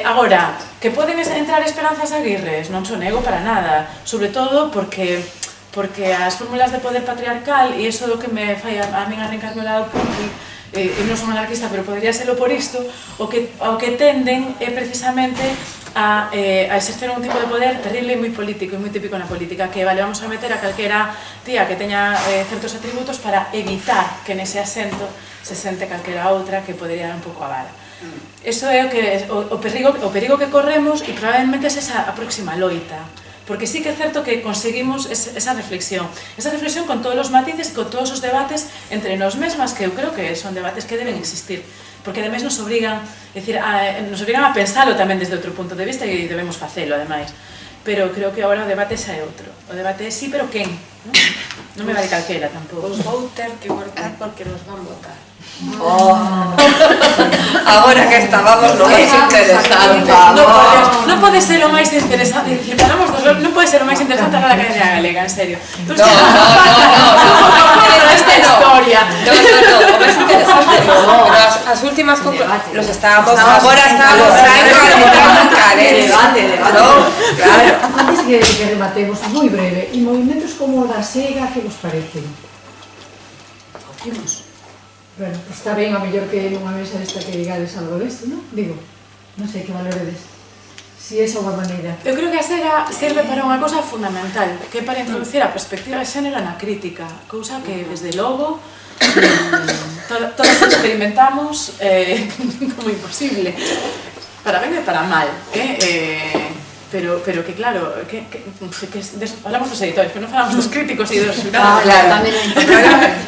Agora, que poden entrar Esperanzas Aguirres, non so nego para nada, sobre todo porque as fórmulas de poder patriarcal, e iso do que me fai a min arrincarme ao lado porque eu non son anarquista, pero podría serlo por isto, o que tenden é precisamente a exercer un tipo de poder terrible e moi político e moi típico na política, que vale, vamos a meter a calquera tía que teña certos atributos para evitar que nese asento se sente calquera outra que podería dar un pouco a vara. Eso é o perigo que corremos, e probablemente é esa a próxima loita, porque sí que é certo que conseguimos esa reflexión con todos os matices, con todos os debates entre nós mesmas, que eu creo que son debates que deben existir, porque ademais nos obrigan a pensalo tamén desde outro punto de vista, e debemos facelo ademais, pero creo que agora o debate xa é outro, o debate é sí, pero quen? Non me vale calquera tampouco. Os vou ter que cortar porque nos van votar. Agora que estábamos no máis interesante. Non pode ser o máis interesante, non pode ser o máis interesante a Academia Galega, en serio. No, esta historia. No, o máis interesante no. As últimas los estábamos debate. Claro. Antes que rematemos, moi breve, e movimentos como da SEGA, que vos parecen? Optimos. Bueno, está ben a mellor que nunha mesa desta que digades algo desto, non? Digo, non sei que valoredes. Si esa é unha maneira. Eu creo que a SEGA serve para unha cousa fundamental, que é para introducir a perspectiva de xénero na crítica, cousa que, desde logo, todas experimentamos como imposible, para ben e para mal, pero que claro, falamos dos editores, pero non falamos dos críticos e dos xurados.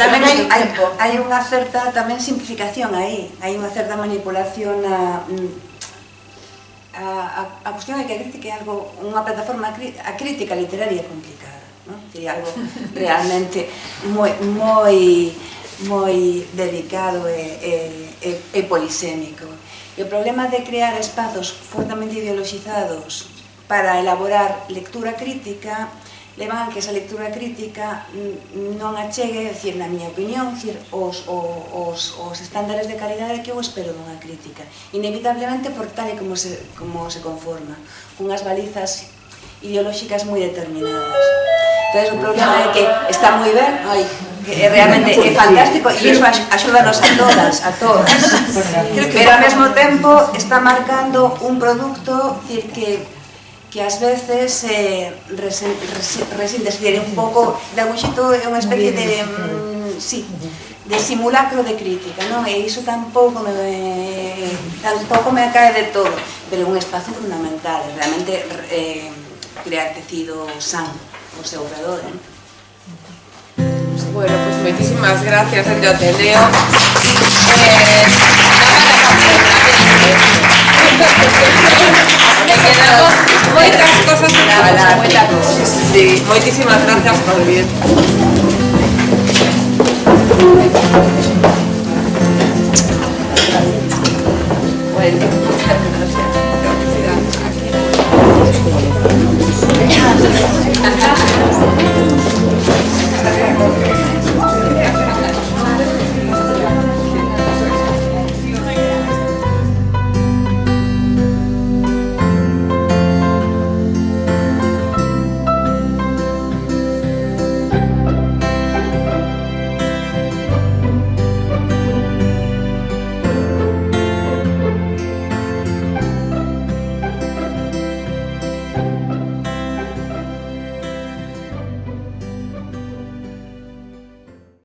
Tamén hai unha certa tamén simplificación aí, hai unha certa manipulación a cuestión é que a crítica é algo, unha plataforma, a crítica literaria é complicada, non? É algo realmente moi delicado e polisémico. E o problema de crear espazos fortemente ideoloxizados para elaborar lectura crítica levan a que esa lectura crítica non achegue, decir, na miña opinión, os estándares de calidade que eu espero dunha crítica, inevitablemente por tal e como se conforma, cunhas balizas ideolóxicas moi determinadas. Entón, o problema é que está moi ben, realmente é fantástico, e iso axúdanos a todas, pero ao mesmo tempo está marcando un produto que ás veces resinde, un pouco, de algún xeito é unha especie de simulacro de crítica, non? E iso tampouco me cae de todo. pero un espazo fundamental, realmente crear tecido san o seu redor, Bueno, pues moitísimas gracias desde o Ateneo. Me quedamos moitas cosas por falar. Sí, moitísimas gracias por vir.